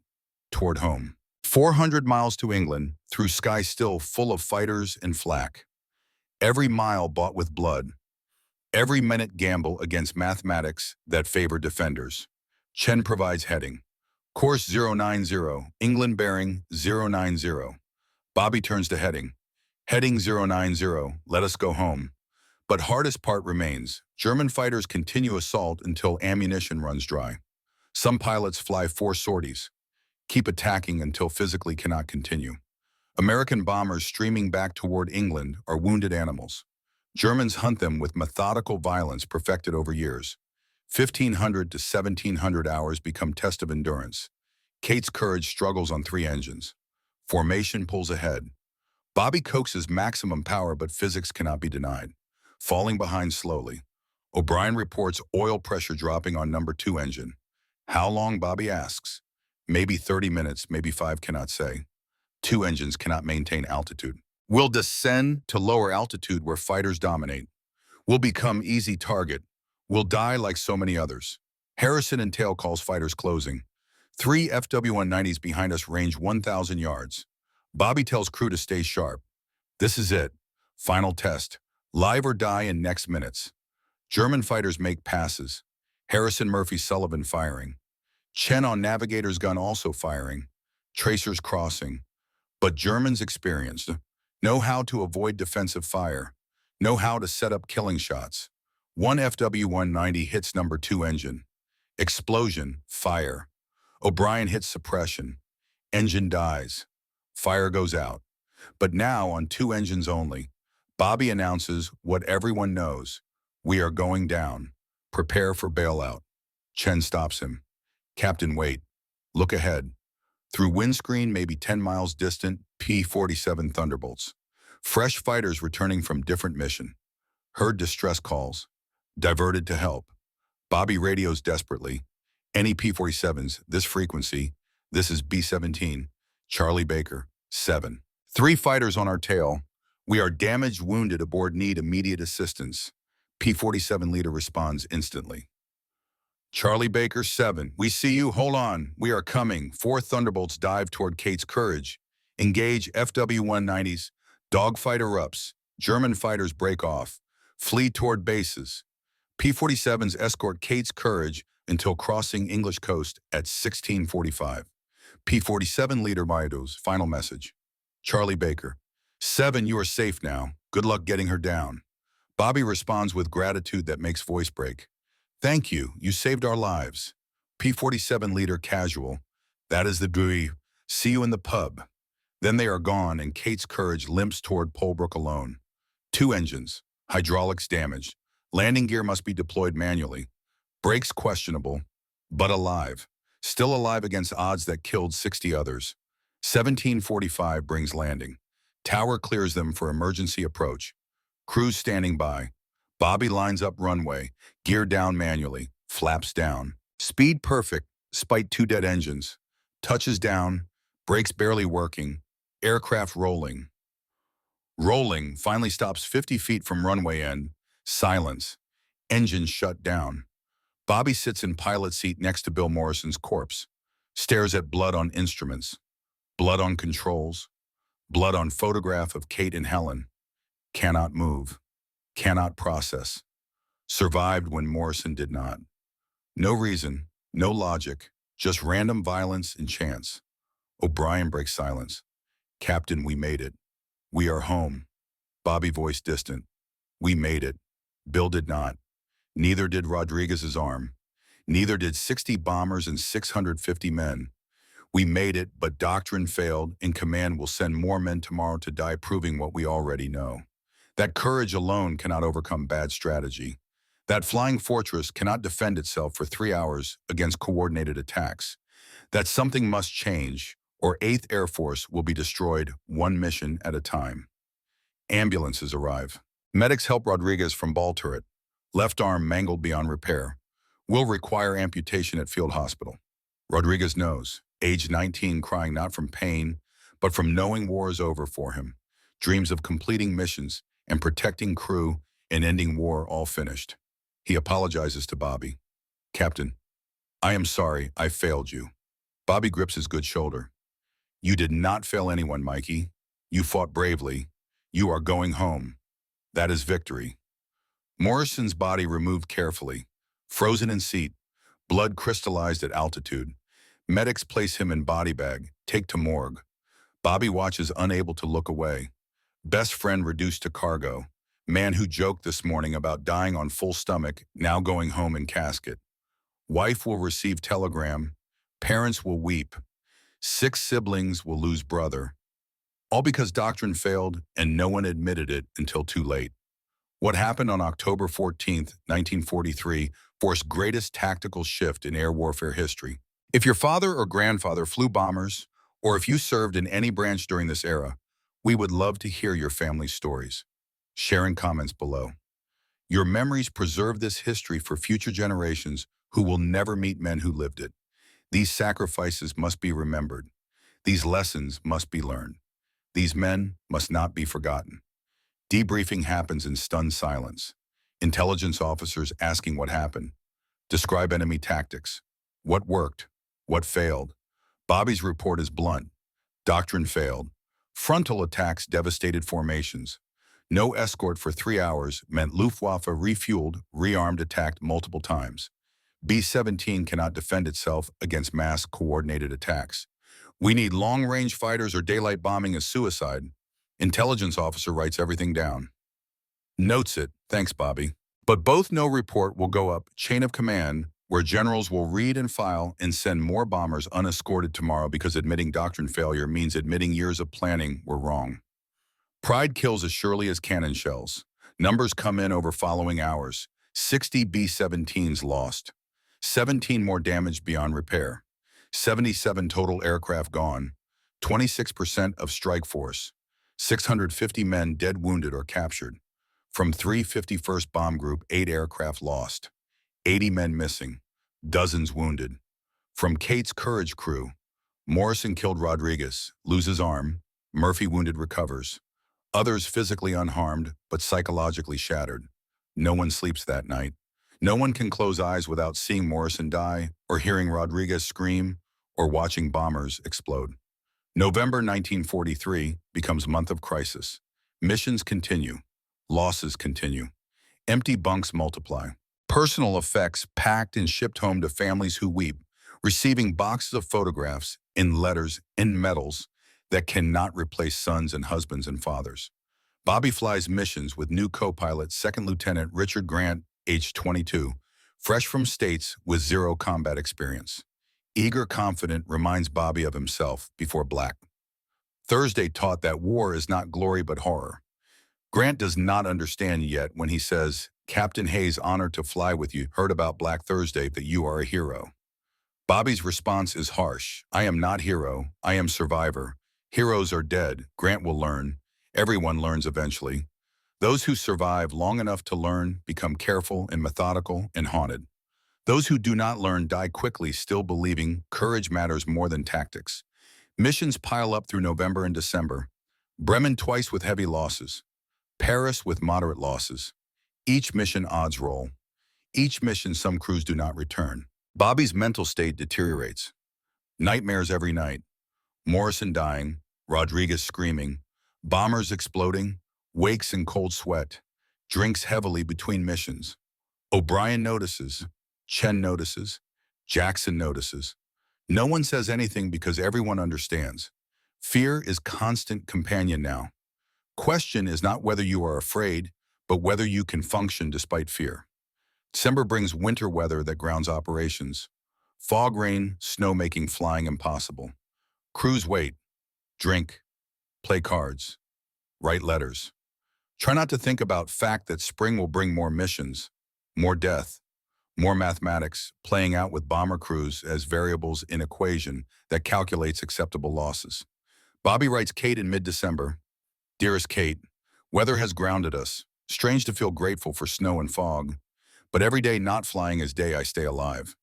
toward home. 400 miles to England, through sky still full of fighters and flak. Every mile bought with blood. Every minute gamble against mathematics that favor defenders. Chen provides heading. Course 090, England bearing 090. Bobby turns to heading. Heading 090, let us go home. But hardest part remains. German fighters continue assault until ammunition runs dry. Some pilots fly 4 sorties, keep attacking until physically cannot continue. American bombers streaming back toward England are wounded animals. Germans hunt them with methodical violence perfected over years. 1,500 to 1,700 hours become test of endurance. Kate's courage struggles on 3 engines. Formation pulls ahead. Bobby coaxes maximum power, but physics cannot be denied. Falling behind slowly. O'Brien reports oil pressure dropping on number 2 engine. How long, Bobby asks. Maybe 30 minutes, maybe 5, cannot say. 2 engines cannot maintain altitude. We'll descend to lower altitude where fighters dominate. We'll become easy target. We'll die like so many others. Harrison and Tail calls fighters closing. 3 FW-190s behind us range 1,000 yards. Bobby tells crew to stay sharp. This is it. Final test. Live or die in next minutes. German fighters make passes. Harrison, Murphy, Sullivan firing. Chen on navigator's gun also firing. Tracers crossing. But Germans experienced. Know how to avoid defensive fire. Know how to set up killing shots. 1 FW-190 hits number 2 engine. Explosion, fire. O'Brien hits suppression. Engine dies. Fire goes out. But now on 2 engines only, Bobby announces what everyone knows. We are going down. Prepare for bailout. Chen stops him. Captain, wait. Look ahead. Through windscreen, maybe 10 miles distant, P-47 Thunderbolts. Fresh fighters returning from different mission. Heard distress calls. Diverted to help. Bobby radios desperately. Any P-47s, this frequency. This is B-17. Charlie Baker, 7. 3 fighters on our tail. We are damaged, wounded aboard, need immediate assistance. P-47 leader responds instantly. Charlie Baker, 7. We see you, hold on. We are coming. 4 Thunderbolts dive toward Kate's courage. Engage FW-190s. Dogfight erupts. German fighters break off. Flee toward bases. P-47s escort Kate's courage until crossing English coast at 16:45. P-47 leader Maido's final message. Charlie Baker. 7, you are safe now. Good luck getting her down. Bobby responds with gratitude that makes voice break. Thank you. You saved our lives. P-47 leader casual. That is the DWI. See you in the pub. Then they are gone and Kate's courage limps toward Polebrook alone. 2 engines. Hydraulics damaged. Landing gear must be deployed manually. Brakes questionable, but alive. Still alive against odds that killed 60 others. 1745 brings landing. Tower clears them for emergency approach. Crews standing by. Bobby lines up runway, gear down manually, flaps down. Speed perfect, spite 2 dead engines. Touches down, brakes barely working, aircraft rolling. Rolling, finally stops 50 feet from runway end. Silence. Engines shut down. Bobby sits in pilot seat next to Bill Morrison's corpse. Stares at blood on instruments. Blood on controls. Blood on photograph of Kate and Helen. Cannot move. Cannot process. Survived when Morrison did not. No reason, no logic, just random violence and chance. O'Brien breaks silence. Captain, we made it. We are home. Bobby voice distant. We made it. Bill did not. Neither did Rodriguez's arm. Neither did 60 bombers and 650 men. We made it, but doctrine failed, and command will send more men tomorrow to die proving what we already know. That courage alone cannot overcome bad strategy. That flying fortress cannot defend itself for 3 hours against coordinated attacks. That something must change, or 8th Air Force will be destroyed one mission at a time. Ambulances arrive. Medics help Rodriguez from ball turret. Left arm mangled beyond repair. Will require amputation at field hospital. Rodriguez knows, age 19, crying not from pain, but from knowing war is over for him. Dreams of completing missions and protecting crew and ending war all finished. He apologizes to Bobby. Captain, I am sorry, I failed you. Bobby grips his good shoulder. You did not fail anyone, Mikey. You fought bravely. You are going home. That is victory. Morrison's body removed carefully, frozen in seat, blood crystallized at altitude. Medics place him in body bag, take to morgue. Bobby watches, unable to look away. Best friend reduced to cargo. Man who joked this morning about dying on full stomach, now going home in casket. Wife will receive telegram. Parents will weep. 6 siblings will lose brother. All because doctrine failed and no one admitted it until too late. What happened on October 14th, 1943, forced greatest tactical shift in air warfare history. If your father or grandfather flew bombers, or if you served in any branch during this era, we would love to hear your family's stories. Share in comments below. Your memories preserve this history for future generations who will never meet men who lived it. These sacrifices must be remembered. These lessons must be learned. These men must not be forgotten. Debriefing happens in stunned silence. Intelligence officers asking what happened. Describe enemy tactics. What worked? What failed? Bobby's report is blunt. Doctrine failed. Frontal attacks devastated formations. No escort for 3 hours meant Luftwaffe refueled, rearmed, attacked multiple times. B-17 cannot defend itself against mass coordinated attacks. We need long-range fighters or daylight bombing is suicide. Intelligence officer writes everything down. Notes it, thanks Bobby. But both no report will go up chain of command where generals will read and file and send more bombers unescorted tomorrow because admitting doctrine failure means admitting years of planning were wrong. Pride kills as surely as cannon shells. Numbers come in over following hours. 60 B-17s lost. 17 more damaged beyond repair. 77 total aircraft gone. 26% of strike force. 650 men dead, wounded, or captured. From 351st Bomb Group, 8 aircraft lost. 80 men missing. Dozens wounded. From Kate's Courage crew, Morrison killed Rodriguez, loses arm. Murphy wounded, recovers. Others physically unharmed, but psychologically shattered. No one sleeps that night. No one can close eyes without seeing Morrison die, or hearing Rodriguez scream, or watching bombers explode. November 1943 becomes month of crisis. Missions continue. Losses continue. Empty bunks multiply. Personal effects packed and shipped home to families who weep, receiving boxes of photographs, in letters, in medals. that cannot replace sons and husbands and fathers. Bobby flies missions with new co-pilot Second Lieutenant Richard Grant, age 22, fresh from states with zero combat experience. Eager, confident, reminds Bobby of himself before Black Thursday taught that war is not glory but horror. Grant does not understand yet when he says, "Captain Hayes, honored to fly with you, heard about Black Thursday that you are a hero." Bobby's response is harsh. "I am not hero, I am survivor. Heroes are dead, Grant will learn. Everyone learns eventually. Those who survive long enough to learn become careful and methodical and haunted. Those who do not learn die quickly, still believing courage matters more than tactics." Missions pile up through November and December. Bremen twice with heavy losses. Paris with moderate losses. Each mission odds roll. Each mission some crews do not return. Bobby's mental state deteriorates. Nightmares every night. Morrison dying, Rodriguez screaming, bombers exploding, wakes in cold sweat, drinks heavily between missions. O'Brien notices, Chen notices, Jackson notices. No one says anything because everyone understands. Fear is constant companion now. Question is not whether you are afraid, but whether you can function despite fear. December brings winter weather that grounds operations. Fog, rain, snow making flying impossible. Crews wait, drink, play cards, write letters. Try not to think about fact that spring will bring more missions, more death, more mathematics, playing out with bomber crews as variables in equation that calculates acceptable losses. Bobby writes Kate in mid-December, "Dearest Kate, weather has grounded us. Strange to feel grateful for snow and fog. But every day not flying is day I stay alive.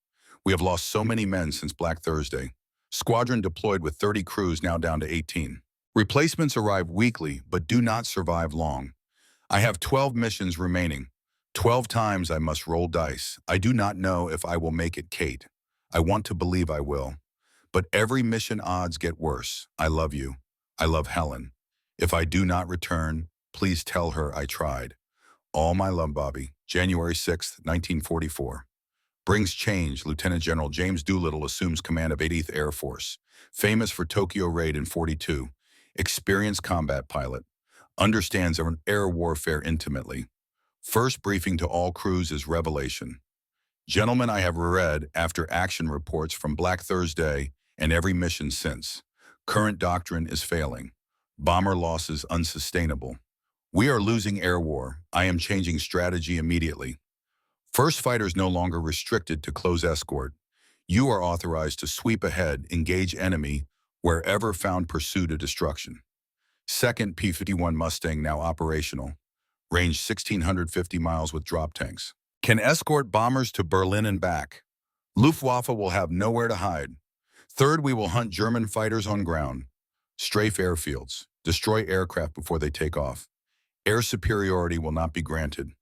We have lost so many men since Black Thursday. Squadron deployed with 30 crews now down to 18. Replacements arrive weekly but do not survive long. I have 12 missions remaining. 12 times I must roll dice. I do not know if I will make it, Kate. I want to believe I will. But every mission odds get worse. I love you. I love Helen. If I do not return, please tell her I tried. All my love, Bobby." January 6, 1944. Brings change. Lieutenant General James Doolittle assumes command of 80th Air Force. Famous for Tokyo Raid in 42. Experienced combat pilot. Understands air warfare intimately. First briefing to all crews is revelation. "Gentlemen, I have read after action reports from Black Thursday and every mission since. Current doctrine is failing. Bomber losses unsustainable. We are losing air war. I am changing strategy immediately. First fighters no longer restricted to close escort. You are authorized to sweep ahead, engage enemy, wherever found, pursue to destruction. Second, P-51 Mustang now operational. Range 1,650 miles with drop tanks. Can escort bombers to Berlin and back. Luftwaffe will have nowhere to hide. Third, we will hunt German fighters on ground. Strafe airfields. Destroy aircraft before they take off. Air superiority will not be granted.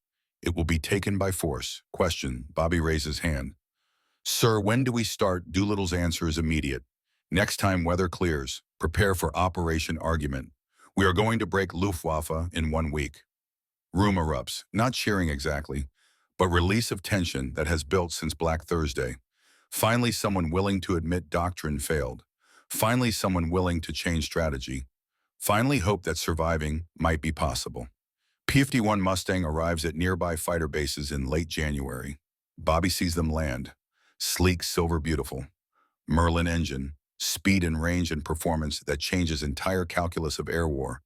It will be taken by force." Question. Bobby raises hand. "Sir, when do we start?" Doolittle's answer is immediate. "Next time weather clears. Prepare for Operation Argument. We are going to break Luftwaffe in 1 week." Room erupts, not cheering exactly, but release of tension that has built since Black Thursday. Finally, someone willing to admit doctrine failed. Finally, someone willing to change strategy. Finally, hope that surviving might be possible. P-51 Mustang arrives at nearby fighter bases in late January. Bobby sees them land. Sleek, silver, beautiful. Merlin engine, speed and range and performance that changes entire calculus of air war.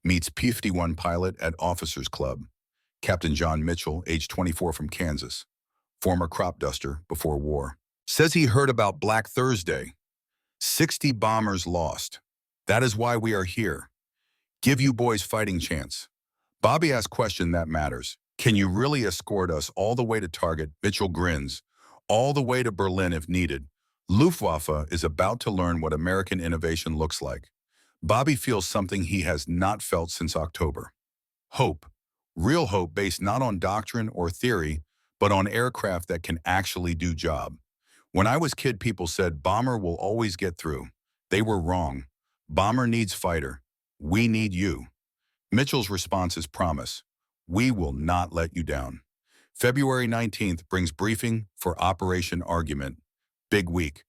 Meets P-51 pilot at Officers Club. Captain John Mitchell, age 24 from Kansas. Former crop duster before war. Says he heard about Black Thursday. 60 bombers lost. That is why we are here. Give you boys fighting chance. Bobby asks question that matters. Can you really escort us all the way to target? Mitchell grins. All the way to Berlin if needed. Luftwaffe is about to learn what American innovation looks like. Bobby feels something he has not felt since October. Hope. Real hope based not on doctrine or theory, but on aircraft that can actually do job. When I was kid, people said bomber will always get through. They were wrong. Bomber needs fighter. We need you. Mitchell's response is promise. We will not let you down. February 19th brings briefing for Operation Argument. Big week.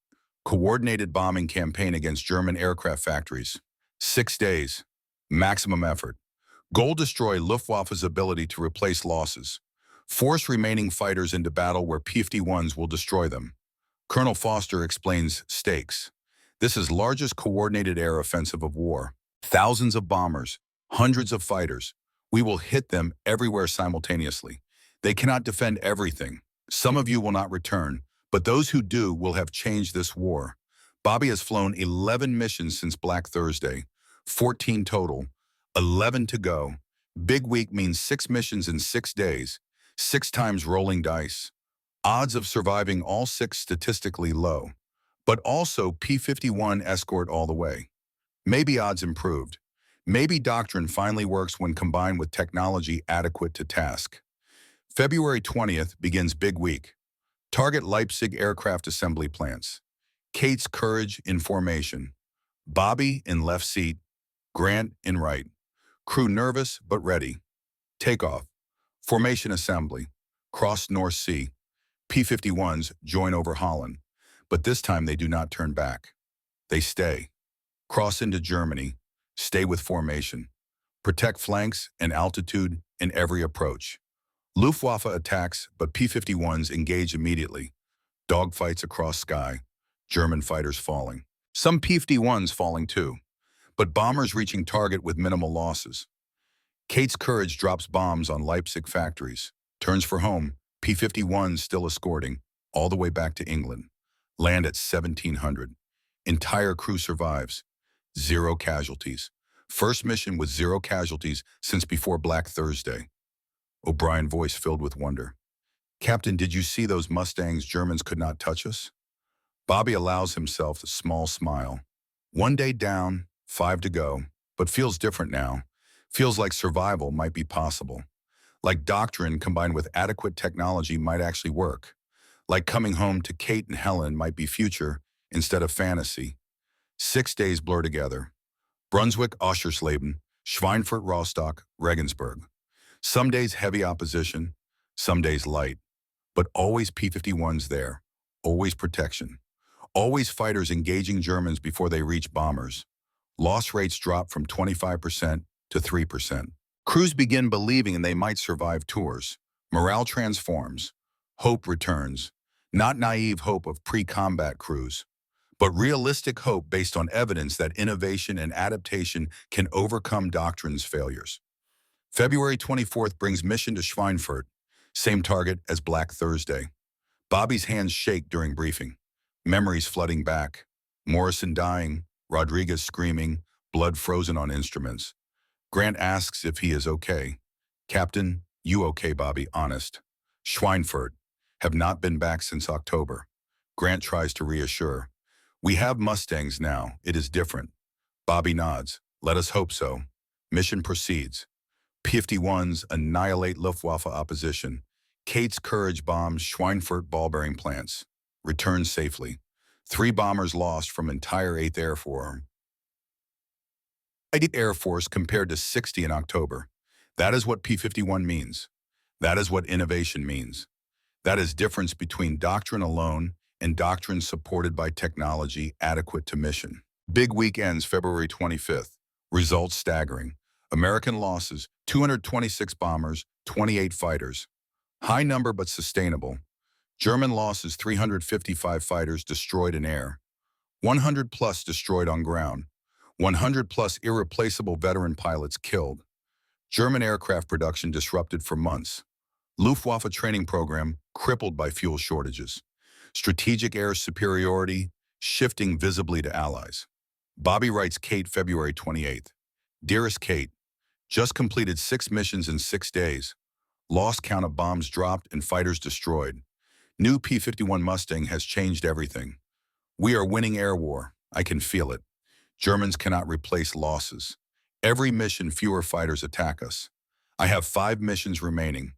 Coordinated bombing campaign against German aircraft factories. 6 days. Maximum effort. Goal: destroy Luftwaffe's ability to replace losses. Force remaining fighters into battle where P-51s will destroy them. Colonel Foster explains stakes. This is largest coordinated air offensive of war. Thousands of bombers, hundreds of fighters. We will hit them everywhere simultaneously. They cannot defend everything. Some of you will not return, but those who do will have changed this war. Bobby has flown 11 missions since Black Thursday, 14 total, 11 to go. Big week means 6 missions in 6 days, 6 times rolling dice. Odds of surviving all 6 statistically low, but also P-51 escort all the way. Maybe odds improved. Maybe doctrine finally works when combined with technology adequate to task. February 20th begins big week. Target Leipzig aircraft assembly plants. Kate's courage in formation. Bobby in left seat. Grant in right. Crew nervous but ready. Takeoff. Formation assembly. Cross North Sea. P-51s join over Holland. But this time they do not turn back. They stay. Cross into Germany. Stay with formation. Protect flanks and altitude in every approach. Luftwaffe attacks, but P-51s engage immediately. Dogfights across sky. German fighters falling. Some P-51s falling too, but bombers reaching target with minimal losses. Kate's courage drops bombs on Leipzig factories. Turns for home. P-51s still escorting, all the way back to England. Land at 1700. Entire crew survives. 0 casualties. First mission with 0 casualties since before Black Thursday. O'Brien voice filled with wonder. Captain, did you see those Mustangs? Germans could not touch us? Bobby allows himself a small smile. 1 day down, 5 to go, but feels different now. Feels like survival might be possible. Like doctrine combined with adequate technology might actually work. Like coming home to Kate and Helen might be future instead of fantasy. 6 days blur together. Brunswick, Oschersleben, Schweinfurt, Rostock, Regensburg. Some days heavy opposition, some days light. But always P-51s there, always protection. Always fighters engaging Germans before they reach bombers. Loss rates drop from 25% to 3%. Crews begin believing they might survive tours. Morale transforms. Hope returns. Not naive hope of pre-combat crews, but realistic hope based on evidence that innovation and adaptation can overcome doctrine's failures. February 24th brings mission to Schweinfurt, same target as Black Thursday. Bobby's hands shake during briefing. Memories flooding back. Morrison dying, Rodriguez screaming, blood frozen on instruments. Grant asks if he is okay. Captain, you okay, Bobby? Honest. Schweinfurt. Have not been back since October. Grant tries to reassure. We have Mustangs now. It is different. Bobby nods. Let us hope so. Mission proceeds. P-51s annihilate Luftwaffe opposition. Kate's courage bombs Schweinfurt ball-bearing plants. Returns safely. 3 bombers lost from entire 8th Air Force. 8th Air Force compared to 60 in October. That is what P-51 means. That is what innovation means. That is difference between doctrine alone and doctrine supported by technology adequate to mission. Big week ends February 25th. Results staggering. American losses, 226 bombers, 28 fighters. High number but sustainable. German losses, 355 fighters destroyed in air. 100 plus destroyed on ground. 100 plus irreplaceable veteran pilots killed. German aircraft production disrupted for months. Luftwaffe training program crippled by fuel shortages. Strategic air superiority shifting visibly to allies. Bobby writes Kate February 28th. Dearest Kate, just completed 6 missions in 6 days. Lost count of bombs dropped and fighters destroyed. New P-51 Mustang has changed everything. We are winning air war. I can feel it. Germans cannot replace losses. Every mission fewer fighters attack us. I have 5 missions remaining.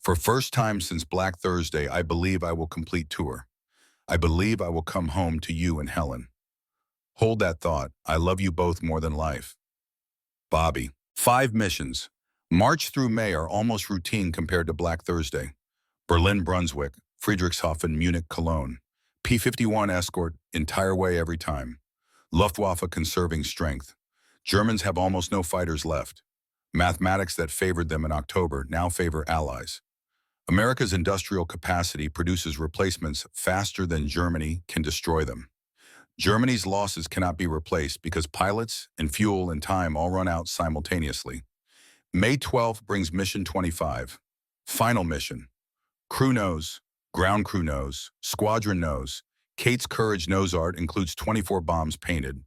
For first time since Black Thursday, I believe I will complete tour. I believe I will come home to you and Helen. Hold that thought. I love you both more than life. Bobby. 5 missions. March through May are almost routine compared to Black Thursday. Berlin, Brunswick, Friedrichshafen, Munich, Cologne. P-51 escort entire way every time. Luftwaffe conserving strength. Germans have almost no fighters left. Mathematics that favored them in October now favor allies. America's industrial capacity produces replacements faster than Germany can destroy them. Germany's losses cannot be replaced because pilots and fuel and time all run out simultaneously. May 12th brings Mission 25. Final mission. Crew knows, ground crew knows, squadron knows. Kate's Courage knows art includes 24 bombs painted.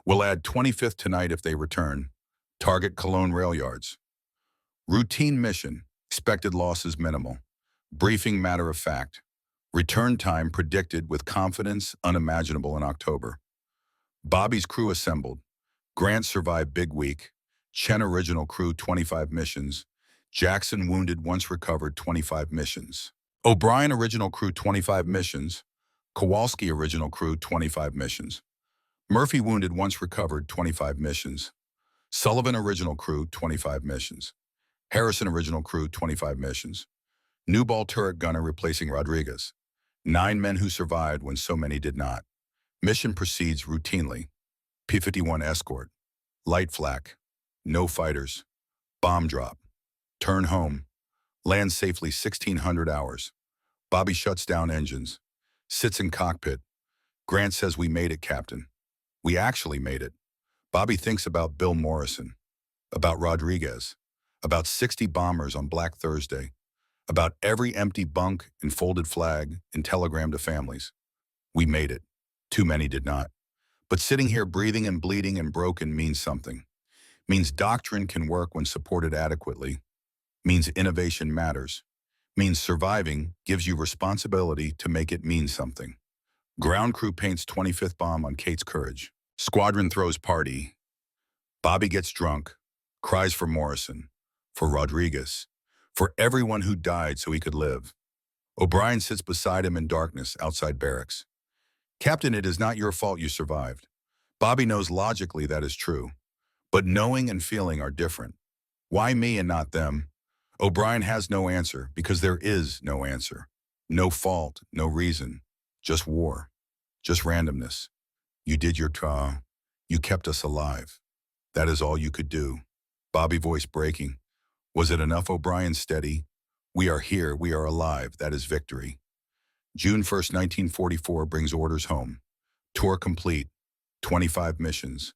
We'll add 25th tonight if they return. Target Cologne rail yards. Routine mission. Expected losses minimal. Briefing matter of fact. Return time predicted with confidence unimaginable in October. Bobby's crew assembled. Grant survived big week. Chen original crew 25 missions. Jackson wounded once recovered 25 missions. O'Brien original crew 25 missions. Kowalski original crew 25 missions. Murphy wounded once recovered 25 missions. Sullivan original crew 25 missions. Harrison original crew 25 missions. Newball turret gunner replacing Rodriguez. 9 men who survived when so many did not. Mission proceeds routinely. P-51 escort. Light flak. No fighters. Bomb drop. Turn home. Land safely 1,600 hours. Bobby shuts down engines. Sits in cockpit. Grant says, "We made it, Captain." We actually made it. Bobby thinks about Bill Morrison. About Rodriguez. About 60 bombers on Black Thursday. About every empty bunk and folded flag and telegram to families. We made it. Too many did not. But sitting here breathing and bleeding and broken means something. Means doctrine can work when supported adequately. Means innovation matters. Means surviving gives you responsibility to make it mean something. Ground crew paints 25th bomb on Kate's Courage. Squadron throws party. Bobby gets drunk. Cries for Morrison. For Rodriguez. For everyone who died so he could live. O'Brien sits beside him in darkness outside barracks. "Captain, it is not your fault you survived." Bobby knows logically that is true. But knowing and feeling are different. Why me and not them? O'Brien has no answer because there is no answer. No fault, no reason. Just war. Just randomness. You did your job. You kept us alive. That is all you could do. Bobby voice breaking. Was it enough, O'Brien? Steady. We are here. We are alive. That is victory. June 1st, 1944 brings orders home. Tour complete. 25 missions.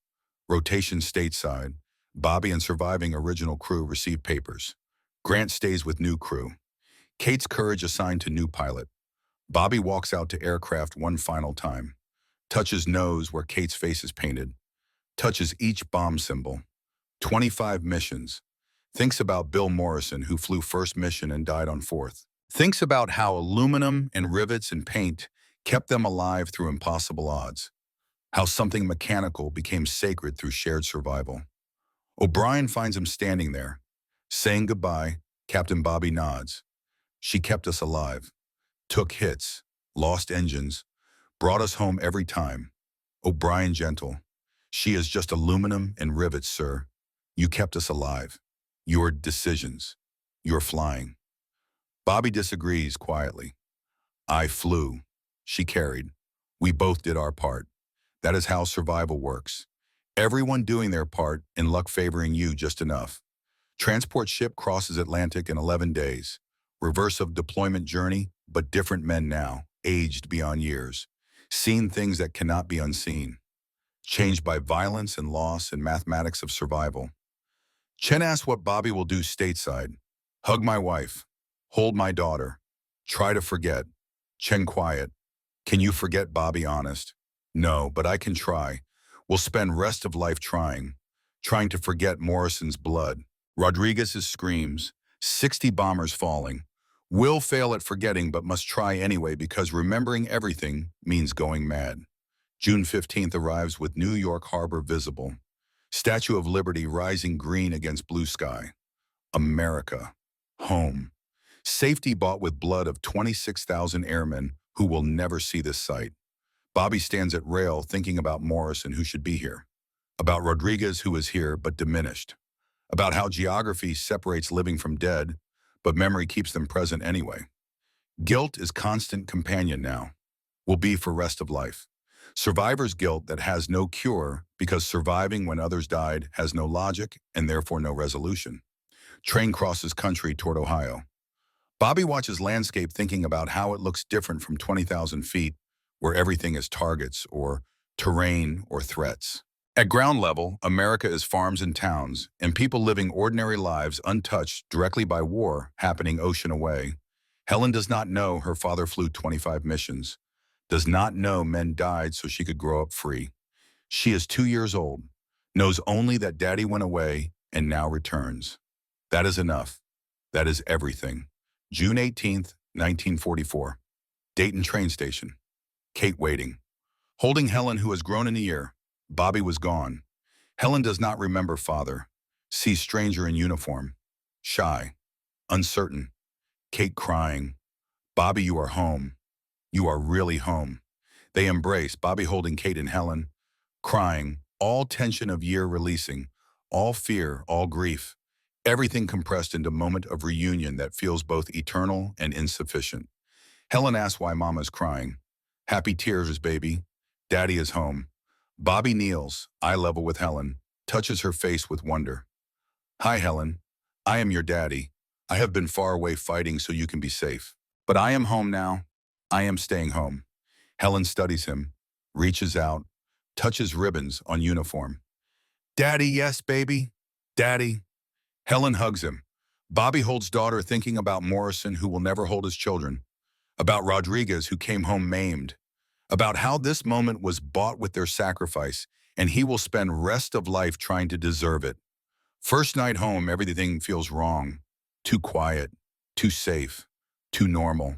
Rotation stateside. Bobby and surviving original crew receive papers. Grant stays with new crew. Kate's Courage assigned to new pilot. Bobby walks out to aircraft one final time. Touches nose where Kate's face is painted. Touches each bomb symbol. 25 missions. Thinks about Bill Morrison, who flew first mission and died on fourth. Thinks about how aluminum and rivets and paint kept them alive through impossible odds. How something mechanical became sacred through shared survival. O'Brien finds him standing there. Saying goodbye, Captain Bobby nods. She kept us alive. Took hits. Lost engines. Brought us home every time. O'Brien gentle. She is just aluminum and rivets, sir. You kept us alive. Your decisions. Your flying. Bobby disagrees quietly. I flew. She carried. We both did our part. That is how survival works. Everyone doing their part and luck favoring you just enough. Transport ship crosses Atlantic in 11 days. Reverse of deployment journey, but different men now, aged beyond years. Seen things that cannot be unseen. Changed by violence and loss and mathematics of survival. Chen asks what Bobby will do stateside. Hug my wife. Hold my daughter. Try to forget. Chen quiet. Can you forget, Bobby? Honest. No, but I can try. We'll spend rest of life trying. Trying to forget Morrison's blood. Rodriguez's screams. 60 bombers falling. Will fail at forgetting but must try anyway because remembering everything means going mad. June 15th arrives with New York Harbor visible. Statue of Liberty rising green against blue sky. America. Home. Safety bought with blood of 26,000 airmen who will never see this sight. Bobby stands at rail thinking about Morrison, who should be here. About Rodriguez, who is here but diminished. About how geography separates living from dead, but memory keeps them present anyway. Guilt is constant companion now. Will be for rest of life. Survivor's guilt that has no cure because surviving when others died has no logic and therefore no resolution. Train crosses country toward Ohio. Bobby watches landscape thinking about how it looks different from 20,000 feet, where everything is targets or terrain or threats. At ground level, America is farms and towns, and people living ordinary lives untouched directly by war happening ocean away. Helen does not know her father flew 25 missions, does not know men died so she could grow up free. She is 2 years old, knows only that daddy went away and now returns. That is enough. That is everything. June 18th, 1944. Dayton train station. Kate waiting. Holding Helen, who has grown in a year. Bobby was gone. Helen does not remember father. Sees stranger in uniform. Shy. Uncertain. Kate crying. Bobby, you are home. You are really home. They embrace, Bobby holding Kate and Helen, crying, all tension of year releasing, all fear, all grief, everything compressed into a moment of reunion that feels both eternal and insufficient. Helen asks why Mama's crying. Happy tears, baby. Daddy is home. Bobby kneels, eye level with Helen, touches her face with wonder. Hi, Helen. I am your daddy. I have been far away fighting so you can be safe. But I am home now. I am staying home. Helen studies him, reaches out, touches ribbons on uniform. Daddy, yes, baby. Daddy. Helen hugs him. Bobby holds daughter thinking about Morrison, who will never hold his children, about Rodriguez, who came home maimed, about how this moment was bought with their sacrifice, and he will spend rest of life trying to deserve it. First night home, everything feels wrong. Too quiet, too safe, too normal.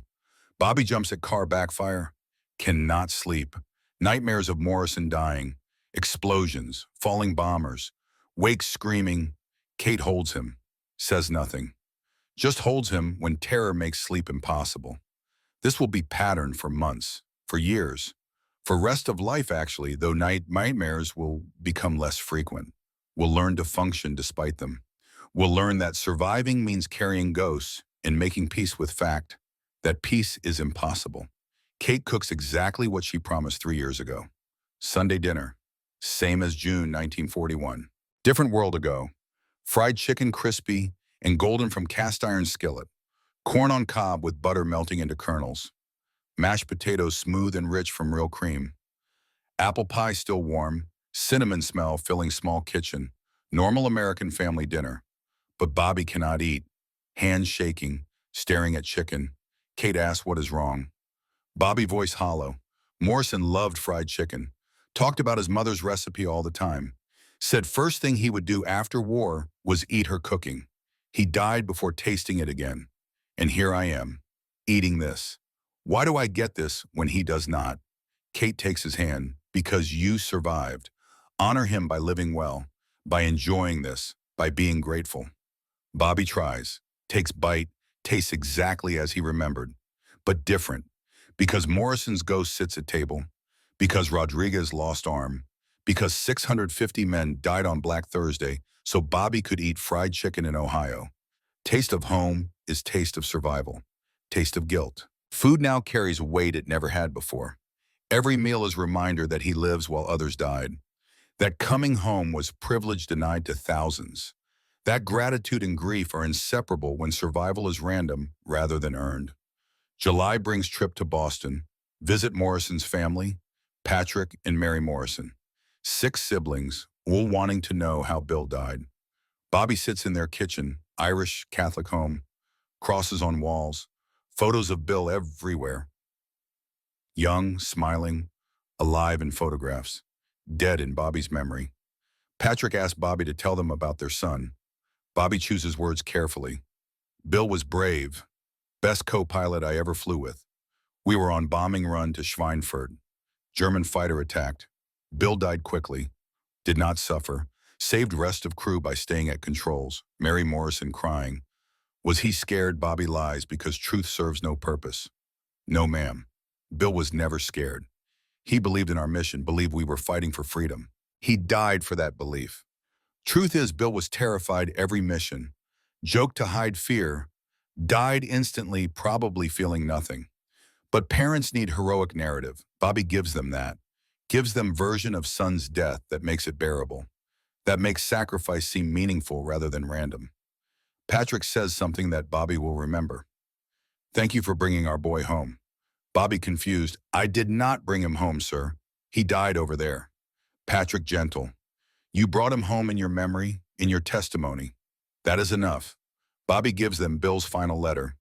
Bobby jumps at car backfire, cannot sleep. Nightmares of Morrison dying, explosions, falling bombers, wakes screaming. Kate holds him, says nothing. Just holds him when terror makes sleep impossible. This will be patterned for months, for years. For rest of life, actually, though nightmares will become less frequent. We'll learn to function despite them. We'll learn that surviving means carrying ghosts and making peace with fact, that peace is impossible. Kate cooks exactly what she promised 3 years ago. Sunday dinner, same as June 1941. Different world ago. Fried chicken crispy and golden from cast iron skillet. Corn on cob with butter melting into kernels. Mashed potatoes smooth and rich from real cream. Apple pie still warm, cinnamon smell filling small kitchen. Normal American family dinner. But Bobby cannot eat. Hands shaking, staring at chicken. Kate asks what is wrong. Bobby voice hollow. Morrison loved fried chicken. Talked about his mother's recipe all the time. Said first thing he would do after war was eat her cooking. He died before tasting it again. And here I am, eating this. Why do I get this when he does not? Kate takes his hand. Because you survived. Honor him by living well, by enjoying this, by being grateful. Bobby tries, takes bite, tastes exactly as he remembered, but different. Because Morrison's ghost sits at table, because Rodriguez lost arm, because 650 men died on Black Thursday so Bobby could eat fried chicken in Ohio. Taste of home is taste of survival, taste of guilt. Food now carries weight it never had before. Every meal is a reminder that he lives while others died, that coming home was privilege denied to thousands. That gratitude and grief are inseparable when survival is random rather than earned. July brings trip to Boston, visit Morrison's family, Patrick and Mary Morrison. 6 siblings, all wanting to know how Bill died. Bobby sits in their kitchen, Irish Catholic home, crosses on walls, photos of Bill everywhere. Young, smiling, alive in photographs, dead in Bobby's memory. Patrick asks Bobby to tell them about their son. Bobby chooses words carefully. Bill was brave, best co-pilot I ever flew with. We were on bombing run to Schweinfurt. German fighter attacked. Bill died quickly, did not suffer, saved rest of crew by staying at controls. Mary Morrison crying. Was he scared? Bobby lies because truth serves no purpose. No, ma'am. Bill was never scared. He believed in our mission, believed we were fighting for freedom. He died for that belief. Truth is, Bill was terrified every mission, joked to hide fear, died instantly, probably feeling nothing. But parents need heroic narrative. Bobby gives them that. gives them version of son's death that makes it bearable, that makes sacrifice seem meaningful rather than random. Patrick says something that Bobby will remember. "Thank you for bringing our boy home." Bobby confused. "I did not bring him home, sir. He died over there." Patrick gentle. "You brought him home in your memory, in your testimony. That is enough." Bobby gives them Bill's final letter,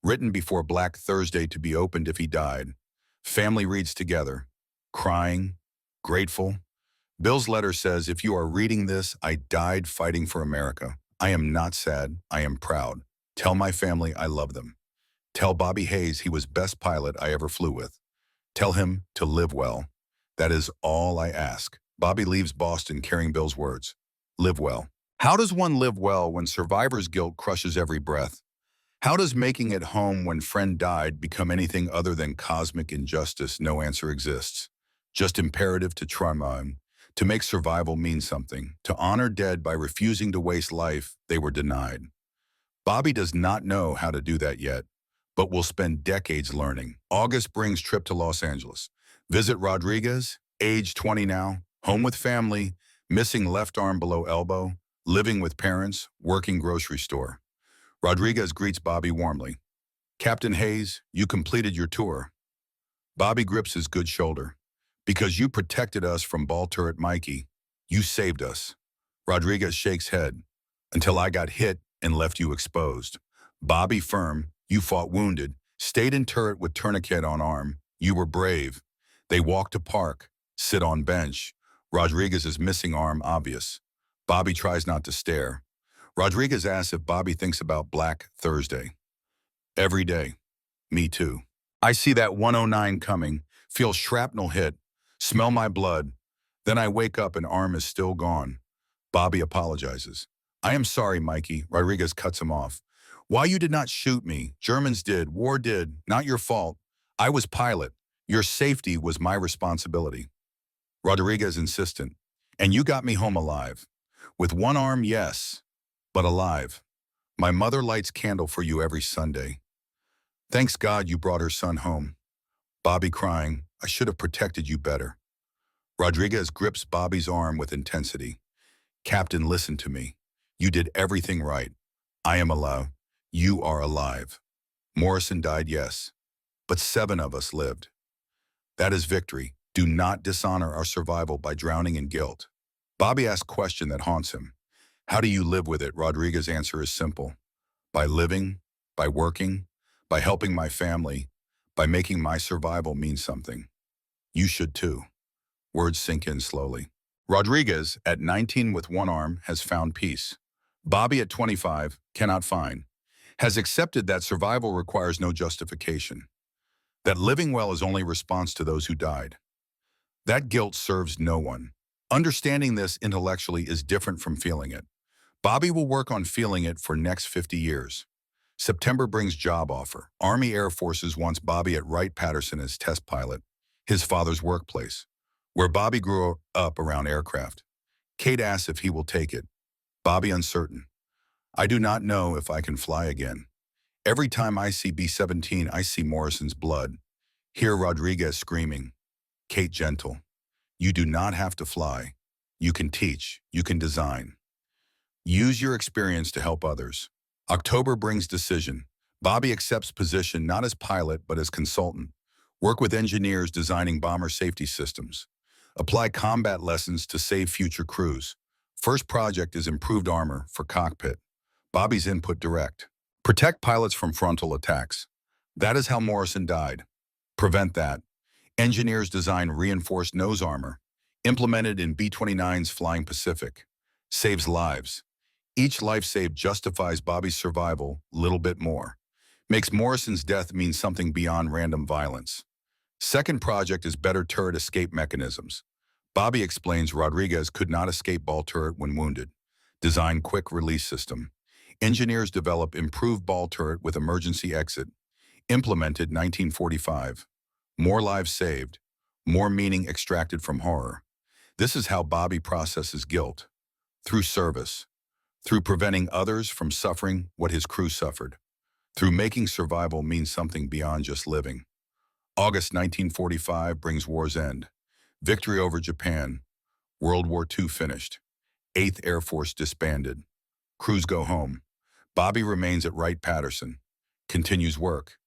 written before Black Thursday to be opened if he died. Family reads together, crying, grateful. Bill's letter says, "If you are reading this, I died fighting for America. I am not sad. I am proud. Tell my family I love them. Tell Bobby Hayes he was best pilot I ever flew with. Tell him to live well. That is all I ask." Bobby leaves Boston carrying Bill's words. Live well. How does one live well when survivor's guilt crushes every breath? How does making it home when friend died become anything other than cosmic injustice? No answer exists. Just imperative to trauma, to make survival mean something, to honor dead by refusing to waste life they were denied. Bobby does not know how to do that yet, but will spend decades learning. August brings trip to Los Angeles. Visit Rodriguez, age 20 now, home with family, missing left arm below elbow, living with parents, working grocery store. Rodriguez greets Bobby warmly. "Captain Hayes, you completed your tour." Bobby grips his good shoulder. "Because you protected us from ball turret Mikey. You saved us." Rodriguez shakes head. "Until I got hit and left you exposed." Bobby firm. "You fought wounded, stayed in turret with tourniquet on arm. You were brave." They walk to park, sit on bench. Rodriguez's missing arm obvious. Bobby tries not to stare. Rodriguez asks if Bobby thinks about Black Thursday. "Every day. Me too. I see that 109 coming, feel shrapnel hit, smell my blood. Then I wake up and arm is still gone." Bobby apologizes. "I am sorry, Mikey." Rodriguez cuts him off. "Why you did not shoot me? Germans did, war did, not your fault. I was pilot. Your safety was my responsibility." Rodriguez insistent. "And you got me home alive. With one arm, yes, but alive. My mother lights candle for you every Sunday. Thanks God you brought her son home." Bobby crying. "I should have protected you better." Rodriguez grips Bobby's arm with intensity. "Captain, listen to me. You did everything right. I am alive. You are alive. Morrison died, yes, but 7 of us lived. That is victory. Do not dishonor our survival by drowning in guilt." Bobby asks a question that haunts him. "How do you live with it?" Rodriguez's answer is simple. "By living, by working, by helping my family, by making my survival mean something. You should too." Words sink in slowly. Rodriguez, at 19 with one arm, has found peace. Bobby, at 25, cannot find. Has accepted that survival requires no justification. That living well is only response to those who died. That guilt serves no one. Understanding this intellectually is different from feeling it. Bobby will work on feeling it for next 50 years. September brings job offer. Army Air Forces wants Bobby at Wright-Patterson as test pilot, his father's workplace, where Bobby grew up around aircraft. Kate asks if he will take it. Bobby uncertain. "I do not know if I can fly again. Every time I see B-17, I see Morrison's blood." Hear Rodriguez screaming. Kate gentle. "You do not have to fly. You can teach. You can design. Use your experience to help others." October brings decision. Bobby accepts position not as pilot but as consultant. Work with engineers designing bomber safety systems. Apply combat lessons to save future crews. First project is improved armor for cockpit. Bobby's input direct. Protect pilots from frontal attacks. That is how Morrison died. Prevent that. Engineers design reinforced nose armor, implemented in B-29's Flying Pacific. Saves lives. Each life saved justifies Bobby's survival a little bit more. Makes Morrison's death mean something beyond random violence. Second project is better turret escape mechanisms. Bobby explains Rodriguez could not escape ball turret when wounded. Design quick release system. Engineers develop improved ball turret with emergency exit. Implemented 1945. More lives saved. More meaning extracted from horror. This is how Bobby processes guilt. Through service. Through preventing others from suffering what his crew suffered. Through making survival mean something beyond just living. August 1945 brings war's end. Victory over Japan. World War II finished. 8th Air Force disbanded. Crews go home. Bobby remains at Wright-Patterson. Continues work.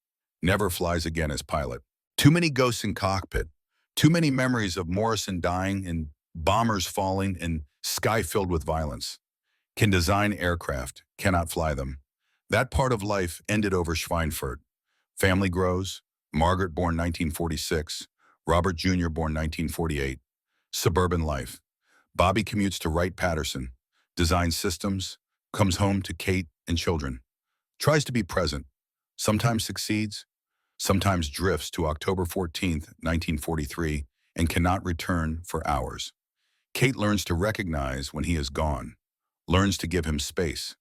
Never flies again as pilot. Too many ghosts in cockpit. Too many memories of Morrison dying and bombers falling and sky filled with violence. Can design aircraft, cannot fly them. That part of life ended over Schweinfurt. Family grows. Margaret born 1946. Robert Jr. born 1948. Suburban life. Bobby commutes to Wright-Patterson. Designs systems. Comes home to Kate and children. Tries to be present. Sometimes succeeds. Sometimes drifts to October 14th, 1943, and cannot return for hours. Kate learns to recognize when he is gone. Learns to give him space.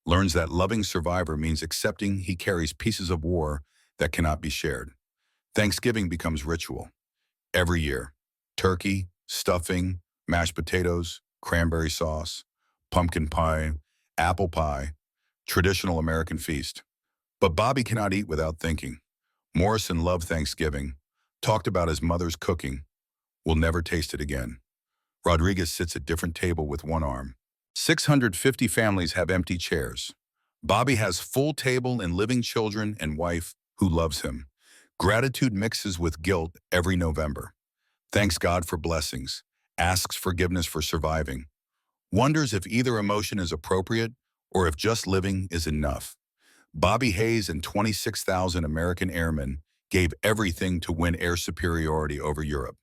Learns that loving survivor means accepting he carries pieces of war that cannot be shared. Thanksgiving becomes ritual. Every year. Turkey, stuffing, mashed potatoes, cranberry sauce, pumpkin pie, apple pie, traditional American feast. But Bobby cannot eat without thinking. Morrison loved Thanksgiving, talked about his mother's cooking, will never taste it again. Rodriguez sits at different table with one arm. 650 families have empty chairs. Bobby has full table and living children and wife who loves him. Gratitude mixes with guilt every November. Thanks God for blessings, asks forgiveness for surviving. Wonders if either emotion is appropriate or if just living is enough. Bobby Hayes and 26,000 American airmen gave everything to win air superiority over Europe.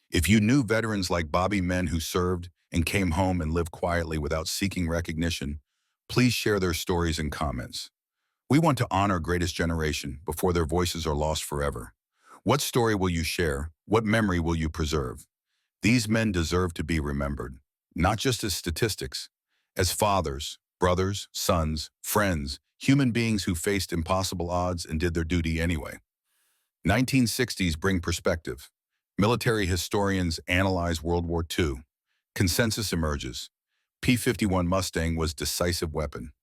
If you knew veterans like Bobby, men who served and came home and lived quietly without seeking recognition, please share their stories in comments. We want to honor greatest generation before their voices are lost forever. What story will you share? What memory will you preserve? These men deserve to be remembered, not just as statistics, as fathers, brothers, sons, friends, human beings who faced impossible odds and did their duty anyway. 1960s bring perspective. Military historians analyze World War II. Consensus emerges. P-51 Mustang was decisive weapon.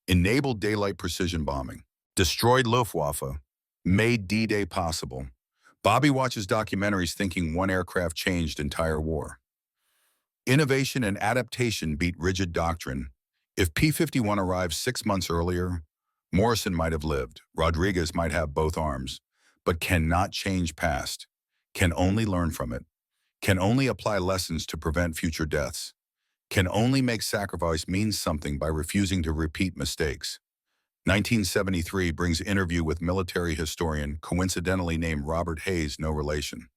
Enabled daylight precision bombing. Destroyed Luftwaffe. Made D-Day possible. Bobby watches documentaries thinking one aircraft changed entire war. Innovation and adaptation beat rigid doctrine. If P-51 arrived 6 months earlier, Morrison might have lived. Rodriguez might have both arms, but cannot change past. Can only learn from it. Can only apply lessons to prevent future deaths. Can only make sacrifice mean something by refusing to repeat mistakes. 1973 brings interview with military historian coincidentally named Robert Hayes, no relation.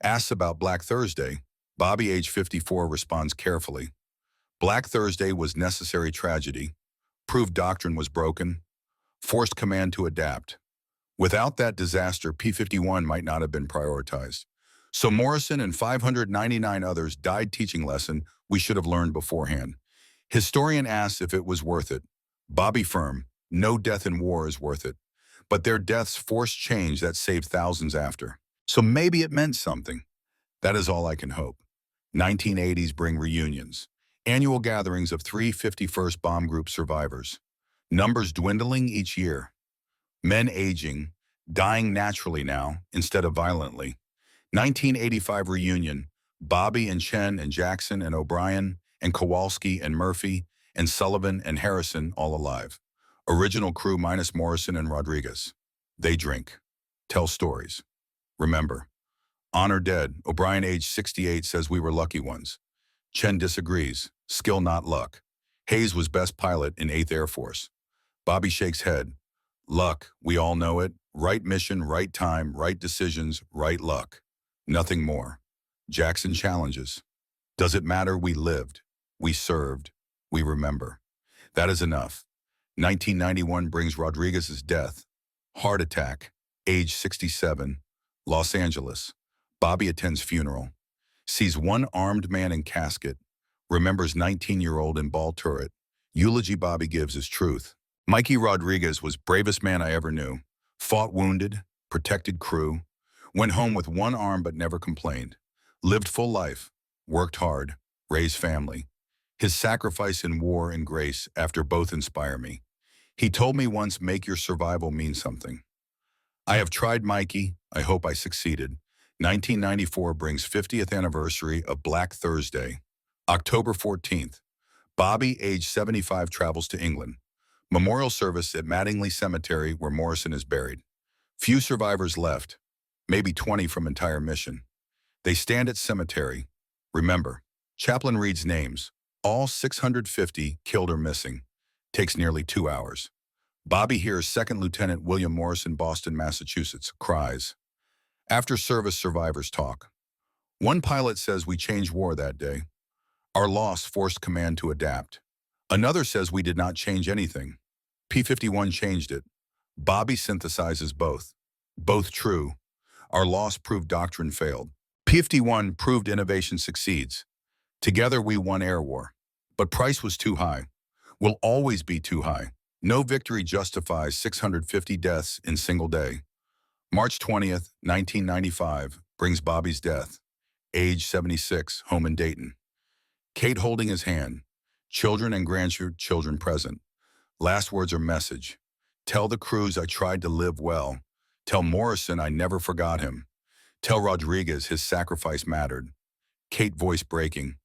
Asks about Black Thursday, Bobby, age 54, responds carefully. Black Thursday was necessary tragedy. Proved doctrine was broken. Forced command to adapt. Without that disaster, P-51 might not have been prioritized. So Morrison and 599 others died teaching lesson we should have learned beforehand. Historian asks if it was worth it. Bobby firm, no death in war is worth it. But their deaths forced change that saved thousands after. So maybe it meant something. That is all I can hope. 1980s bring reunions. Annual gatherings of 351st Bomb Group survivors. Numbers dwindling each year. Men aging, dying naturally now instead of violently. 1985 reunion. Bobby and Chen and Jackson and O'Brien and Kowalski and Murphy and Sullivan and Harrison all alive. Original crew minus Morrison and Rodriguez. They drink. Tell stories. Remember. Honor dead. O'Brien, age 68, says we were lucky ones. Chen disagrees. Skill, not luck. Hayes was best pilot in 8th Air Force. Bobby shakes head. Luck, we all know it. Right mission, right time, right decisions, right luck. Nothing more. Jackson challenges. Does it matter? We lived. We served. We remember. That is enough. 1991 brings Rodriguez's death. Heart attack. Age 67. Los Angeles. Bobby attends funeral. Sees one armed man in casket. Remembers 19-year-old in ball turret. Eulogy Bobby gives is truth. Mikey Rodriguez was bravest man I ever knew. Fought wounded, protected crew, went home with one arm but never complained. Lived full life, worked hard, raised family. His sacrifice in war and grace after both inspire me. He told me once, make your survival mean something. I have tried, Mikey. I hope I succeeded. 1994 brings 50th anniversary of Black Thursday. October 14th, Bobby, age 75, travels to England. Memorial service at Mattingley Cemetery where Morrison is buried. Few survivors left, maybe 20 from entire mission. They stand at cemetery. Remember, chaplain reads names. All 650 killed or missing. Takes nearly 2 hours. Bobby hears Second Lieutenant William Morrison, Boston, Massachusetts, cries. After service, survivors talk. One pilot says we changed war that day. Our loss forced command to adapt. Another says we did not change anything. P-51 changed it. Bobby synthesizes both. Both true. Our loss proved doctrine failed. P-51 proved innovation succeeds. Together we won air war. But price was too high. Will always be too high. No victory justifies 650 deaths in single day. March 20th, 1995, brings Bobby's death. Age 76, home in Dayton. Kate holding his hand. Children and grandchildren present. Last words are message. Tell the crews I tried to live well. Tell Morrison I never forgot him. Tell Rodriguez his sacrifice mattered. Kate voice breaking.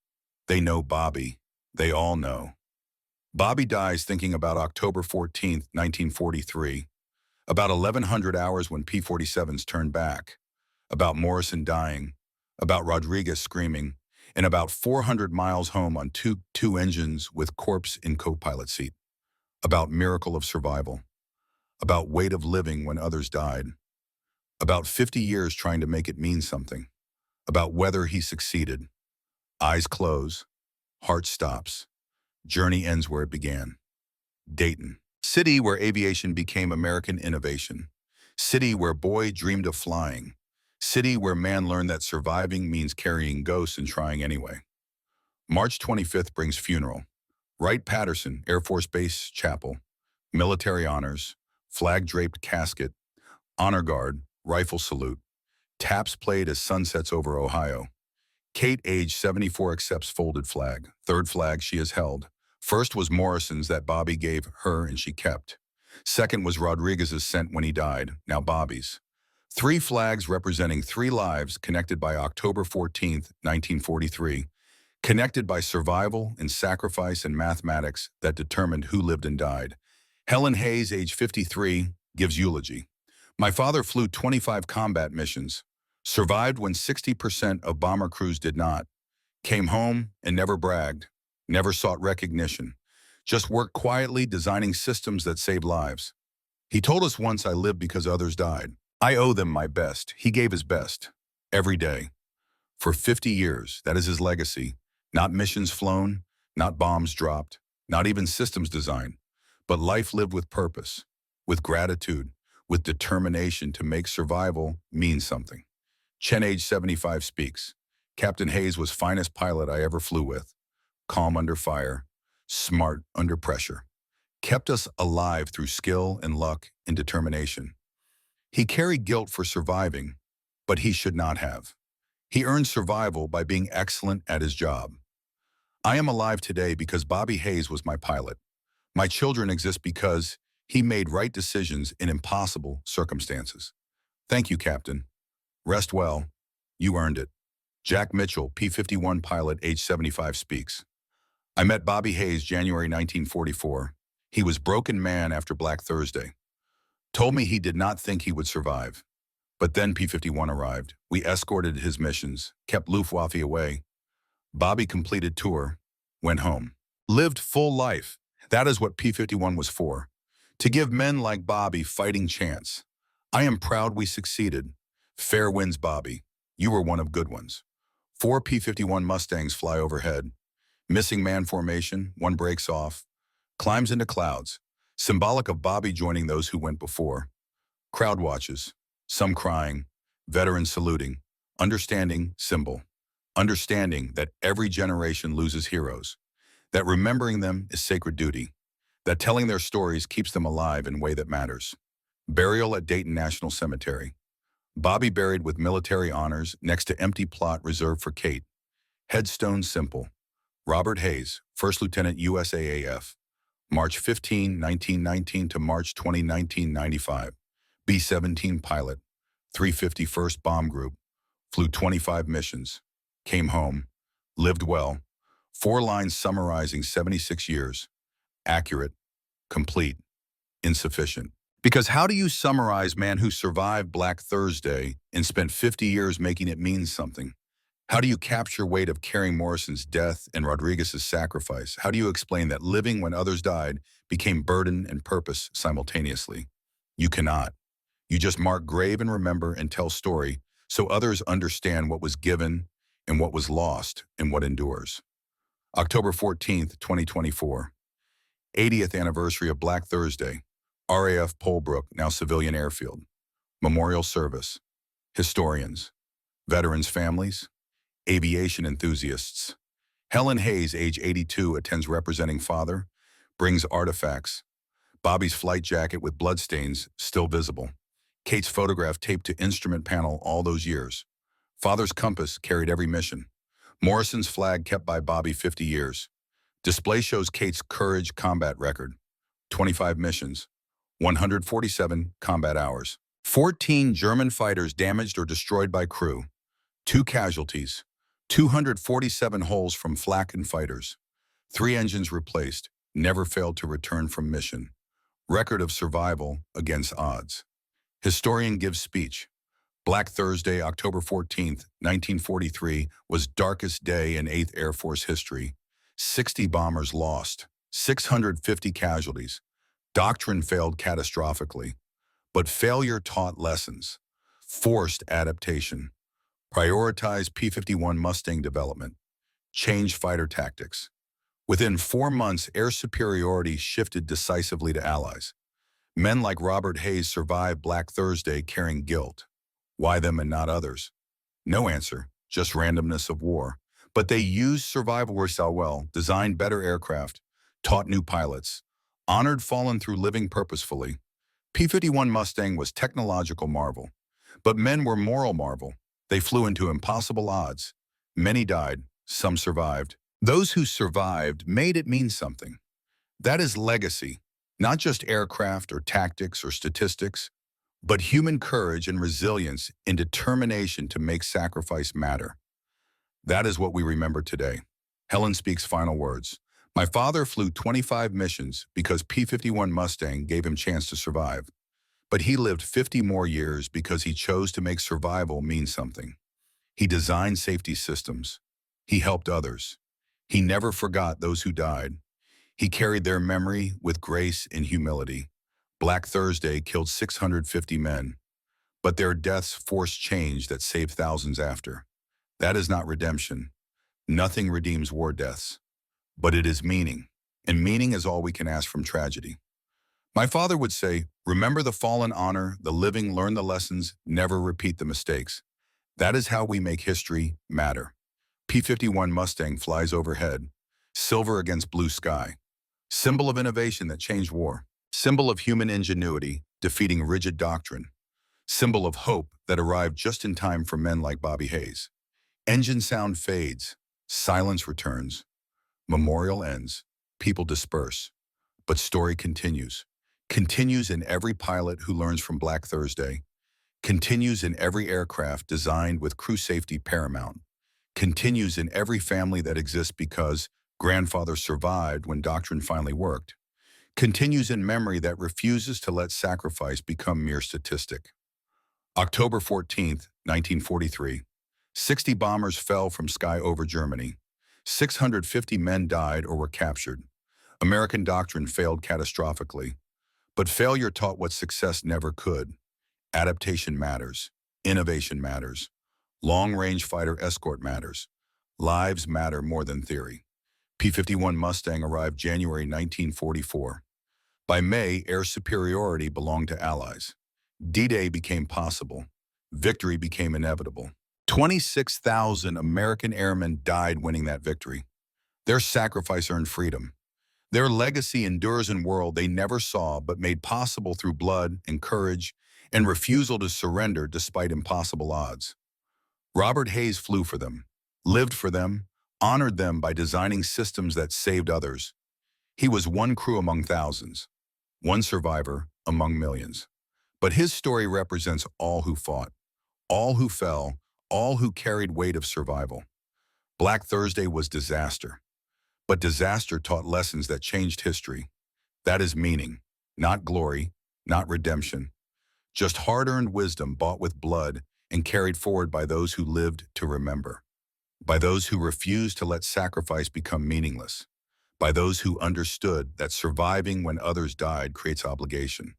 They know Bobby. They all know. Bobby dies thinking about October 14th, 1943. About 1,100 hours when P-47s turned back. About Morrison dying. About Rodriguez screaming. And about 400 miles home on two engines with corpse in co-pilot seat. About miracle of survival. About weight of living when others died. About 50 years trying to make it mean something. About whether he succeeded. Eyes close. Heart stops. Journey ends where it began. Dayton. City where aviation became American innovation. City where boy dreamed of flying. City where man learned that surviving means carrying ghosts and trying anyway. March 25th brings funeral. Wright-Patterson Air Force Base Chapel. Military honors. Flag-draped casket. Honor guard. Rifle salute. Taps played as sun sets over Ohio. Kate, age 74, accepts folded flag. Third flag she has held. First was Morrison's that Bobby gave her and she kept. Second was Rodriguez's sent when he died, now Bobby's. 3 flags representing 3 lives connected by October 14th, 1943, connected by survival and sacrifice and mathematics that determined who lived and died. Helen Hayes, age 53, gives eulogy. My father flew 25 combat missions, survived when 60% of bomber crews did not, came home and never bragged, never sought recognition, just worked quietly designing systems that saved lives. He told us once, I lived because others died. I owe them my best. He gave his best. Every day. For 50 years, that is his legacy. Not missions flown, not bombs dropped, not even systems designed, but life lived with purpose, with gratitude, with determination to make survival mean something. Chen, age 75, speaks. Captain Hayes was finest pilot I ever flew with. Calm under fire, smart under pressure. Kept us alive through skill and luck and determination. He carried guilt for surviving, but he should not have. He earned survival by being excellent at his job. I am alive today because Bobby Hayes was my pilot. My children exist because he made right decisions in impossible circumstances. Thank you, Captain. Rest well. You earned it. Jack Mitchell, P-51 pilot, age 75, speaks. I met Bobby Hayes January 1944. He was broken man after Black Thursday. Told me he did not think he would survive. But then P-51 arrived. We escorted his missions, kept Luftwaffe away. Bobby completed tour, went home. Lived full life. That is what P-51 was for. To give men like Bobby fighting chance. I am proud we succeeded. Fair winds, Bobby. You were one of good ones. 4 P-51 Mustangs fly overhead. Missing man formation, one breaks off. Climbs into clouds. Symbolic of Bobby joining those who went before. Crowd watches. Some crying. Veterans saluting. Understanding, symbol. Understanding that every generation loses heroes. That remembering them is sacred duty. That telling their stories keeps them alive in a way that matters. Burial at Dayton National Cemetery. Bobby buried with military honors next to empty plot reserved for Kate. Headstone simple. Robert Hayes, 1st Lieutenant USAAF. March 15, 1919 to March 20, 1995. B-17 pilot. 351st Bomb Group. flew 25 missions, came home, lived well. 4 lines summarizing 76 years. Accurate, complete, insufficient. Because how do you summarize man who survived Black Thursday and spent 50 years making it mean something? How do you capture weight of carrying Morrison's death and Rodriguez's sacrifice? How do you explain that living when others died became burden and purpose simultaneously? You cannot. You just mark grave and remember and tell story so others understand what was given and what was lost and what endures. October 14th, 2024, 80th anniversary of Black Thursday, RAF Polebrook, now civilian airfield. Memorial service, historians, veterans' families, aviation enthusiasts. Helen Hayes, age 82, attends representing father, brings artifacts. Bobby's flight jacket with bloodstains still visible. Kate's photograph taped to instrument panel all those years. Father's compass carried every mission. Morrison's flag kept by Bobby 50 years. Display shows Kate's courage combat record. 25 missions, 147 combat hours. 14 German fighters damaged or destroyed by crew. 2 casualties. 247 holes from flak and fighters. 3 engines replaced, never failed to return from mission. Record of survival against odds. Historian gives speech. Black Thursday, October 14th, 1943, was darkest day in 8th Air Force history. 60 bombers lost, 650 casualties. Doctrine failed catastrophically, but failure taught lessons. Forced adaptation. Prioritized P-51 Mustang development. Changed fighter tactics. Within 4 months, air superiority shifted decisively to Allies. Men like Robert Hayes survived Black Thursday carrying guilt. Why them and not others? No answer, just randomness of war. But they used survival so well, designed better aircraft, taught new pilots, honored fallen through living purposefully. P-51 Mustang was technological marvel, but men were moral marvel. They flew into impossible odds. Many died, some survived. Those who survived made it mean something. That is legacy, not just aircraft or tactics or statistics, but human courage and resilience and determination to make sacrifice matter. That is what we remember today. Helen speaks final words. My father flew 25 missions because P-51 Mustang gave him chance to survive. But he lived 50 more years because he chose to make survival mean something. He designed safety systems. He helped others. He never forgot those who died. He carried their memory with grace and humility. Black Thursday killed 650 men, but their deaths forced change that saved thousands after. That is not redemption. Nothing redeems war deaths, but it is meaning, and meaning is all we can ask from tragedy. My father would say, remember the fallen honor, the living learn the lessons, never repeat the mistakes. That is how we make history matter. P-51 Mustang flies overhead, silver against blue sky. Symbol of innovation that changed war. Symbol of human ingenuity, defeating rigid doctrine. Symbol of hope that arrived just in time for men like Bobby Hayes. Engine sound fades, silence returns. Memorial ends, people disperse. But story continues. Continues in every pilot who learns from Black Thursday. Continues in every aircraft designed with crew safety paramount. Continues in every family that exists because grandfather survived when doctrine finally worked. Continues in memory that refuses to let sacrifice become mere statistic. October 14th, 1943. 60 bombers fell from sky over Germany. 650 men died or were captured. American doctrine failed catastrophically. But failure taught what success never could. Adaptation matters. Innovation matters. Long-range fighter escort matters. Lives matter more than theory. P-51 Mustang arrived January 1944. By May, air superiority belonged to Allies. D-Day became possible. Victory became inevitable. 26,000 American airmen died winning that victory. Their sacrifice earned freedom. Their legacy endures in a world they never saw but made possible through blood and courage and refusal to surrender despite impossible odds. Robert Hayes flew for them, lived for them, honored them by designing systems that saved others. He was one crew among thousands, one survivor among millions. But his story represents all who fought, all who fell, all who carried weight of survival. Black Thursday was disaster, but disaster taught lessons that changed history. That is meaning, not glory, not redemption, just hard-earned wisdom bought with blood and carried forward by those who lived to remember, by those who refused to let sacrifice become meaningless, by those who understood that surviving when others died creates obligation.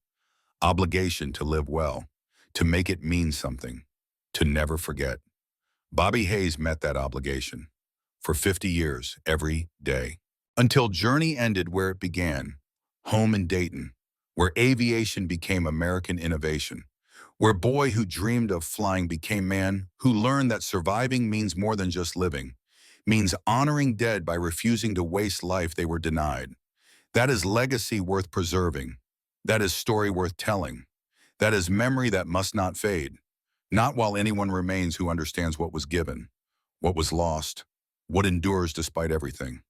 Obligation to live well, to make it mean something, to never forget. Bobby Hayes met that obligation for 50 years, every day, until Journey ended where it began, home in Dayton, where aviation became American innovation, where boy who dreamed of flying became man who learned that surviving means more than just living, means honoring dead by refusing to waste life they were denied. That is legacy worth preserving. That is story worth telling. That is memory that must not fade, not while anyone remains who understands what was given, what was lost, what endures despite everything.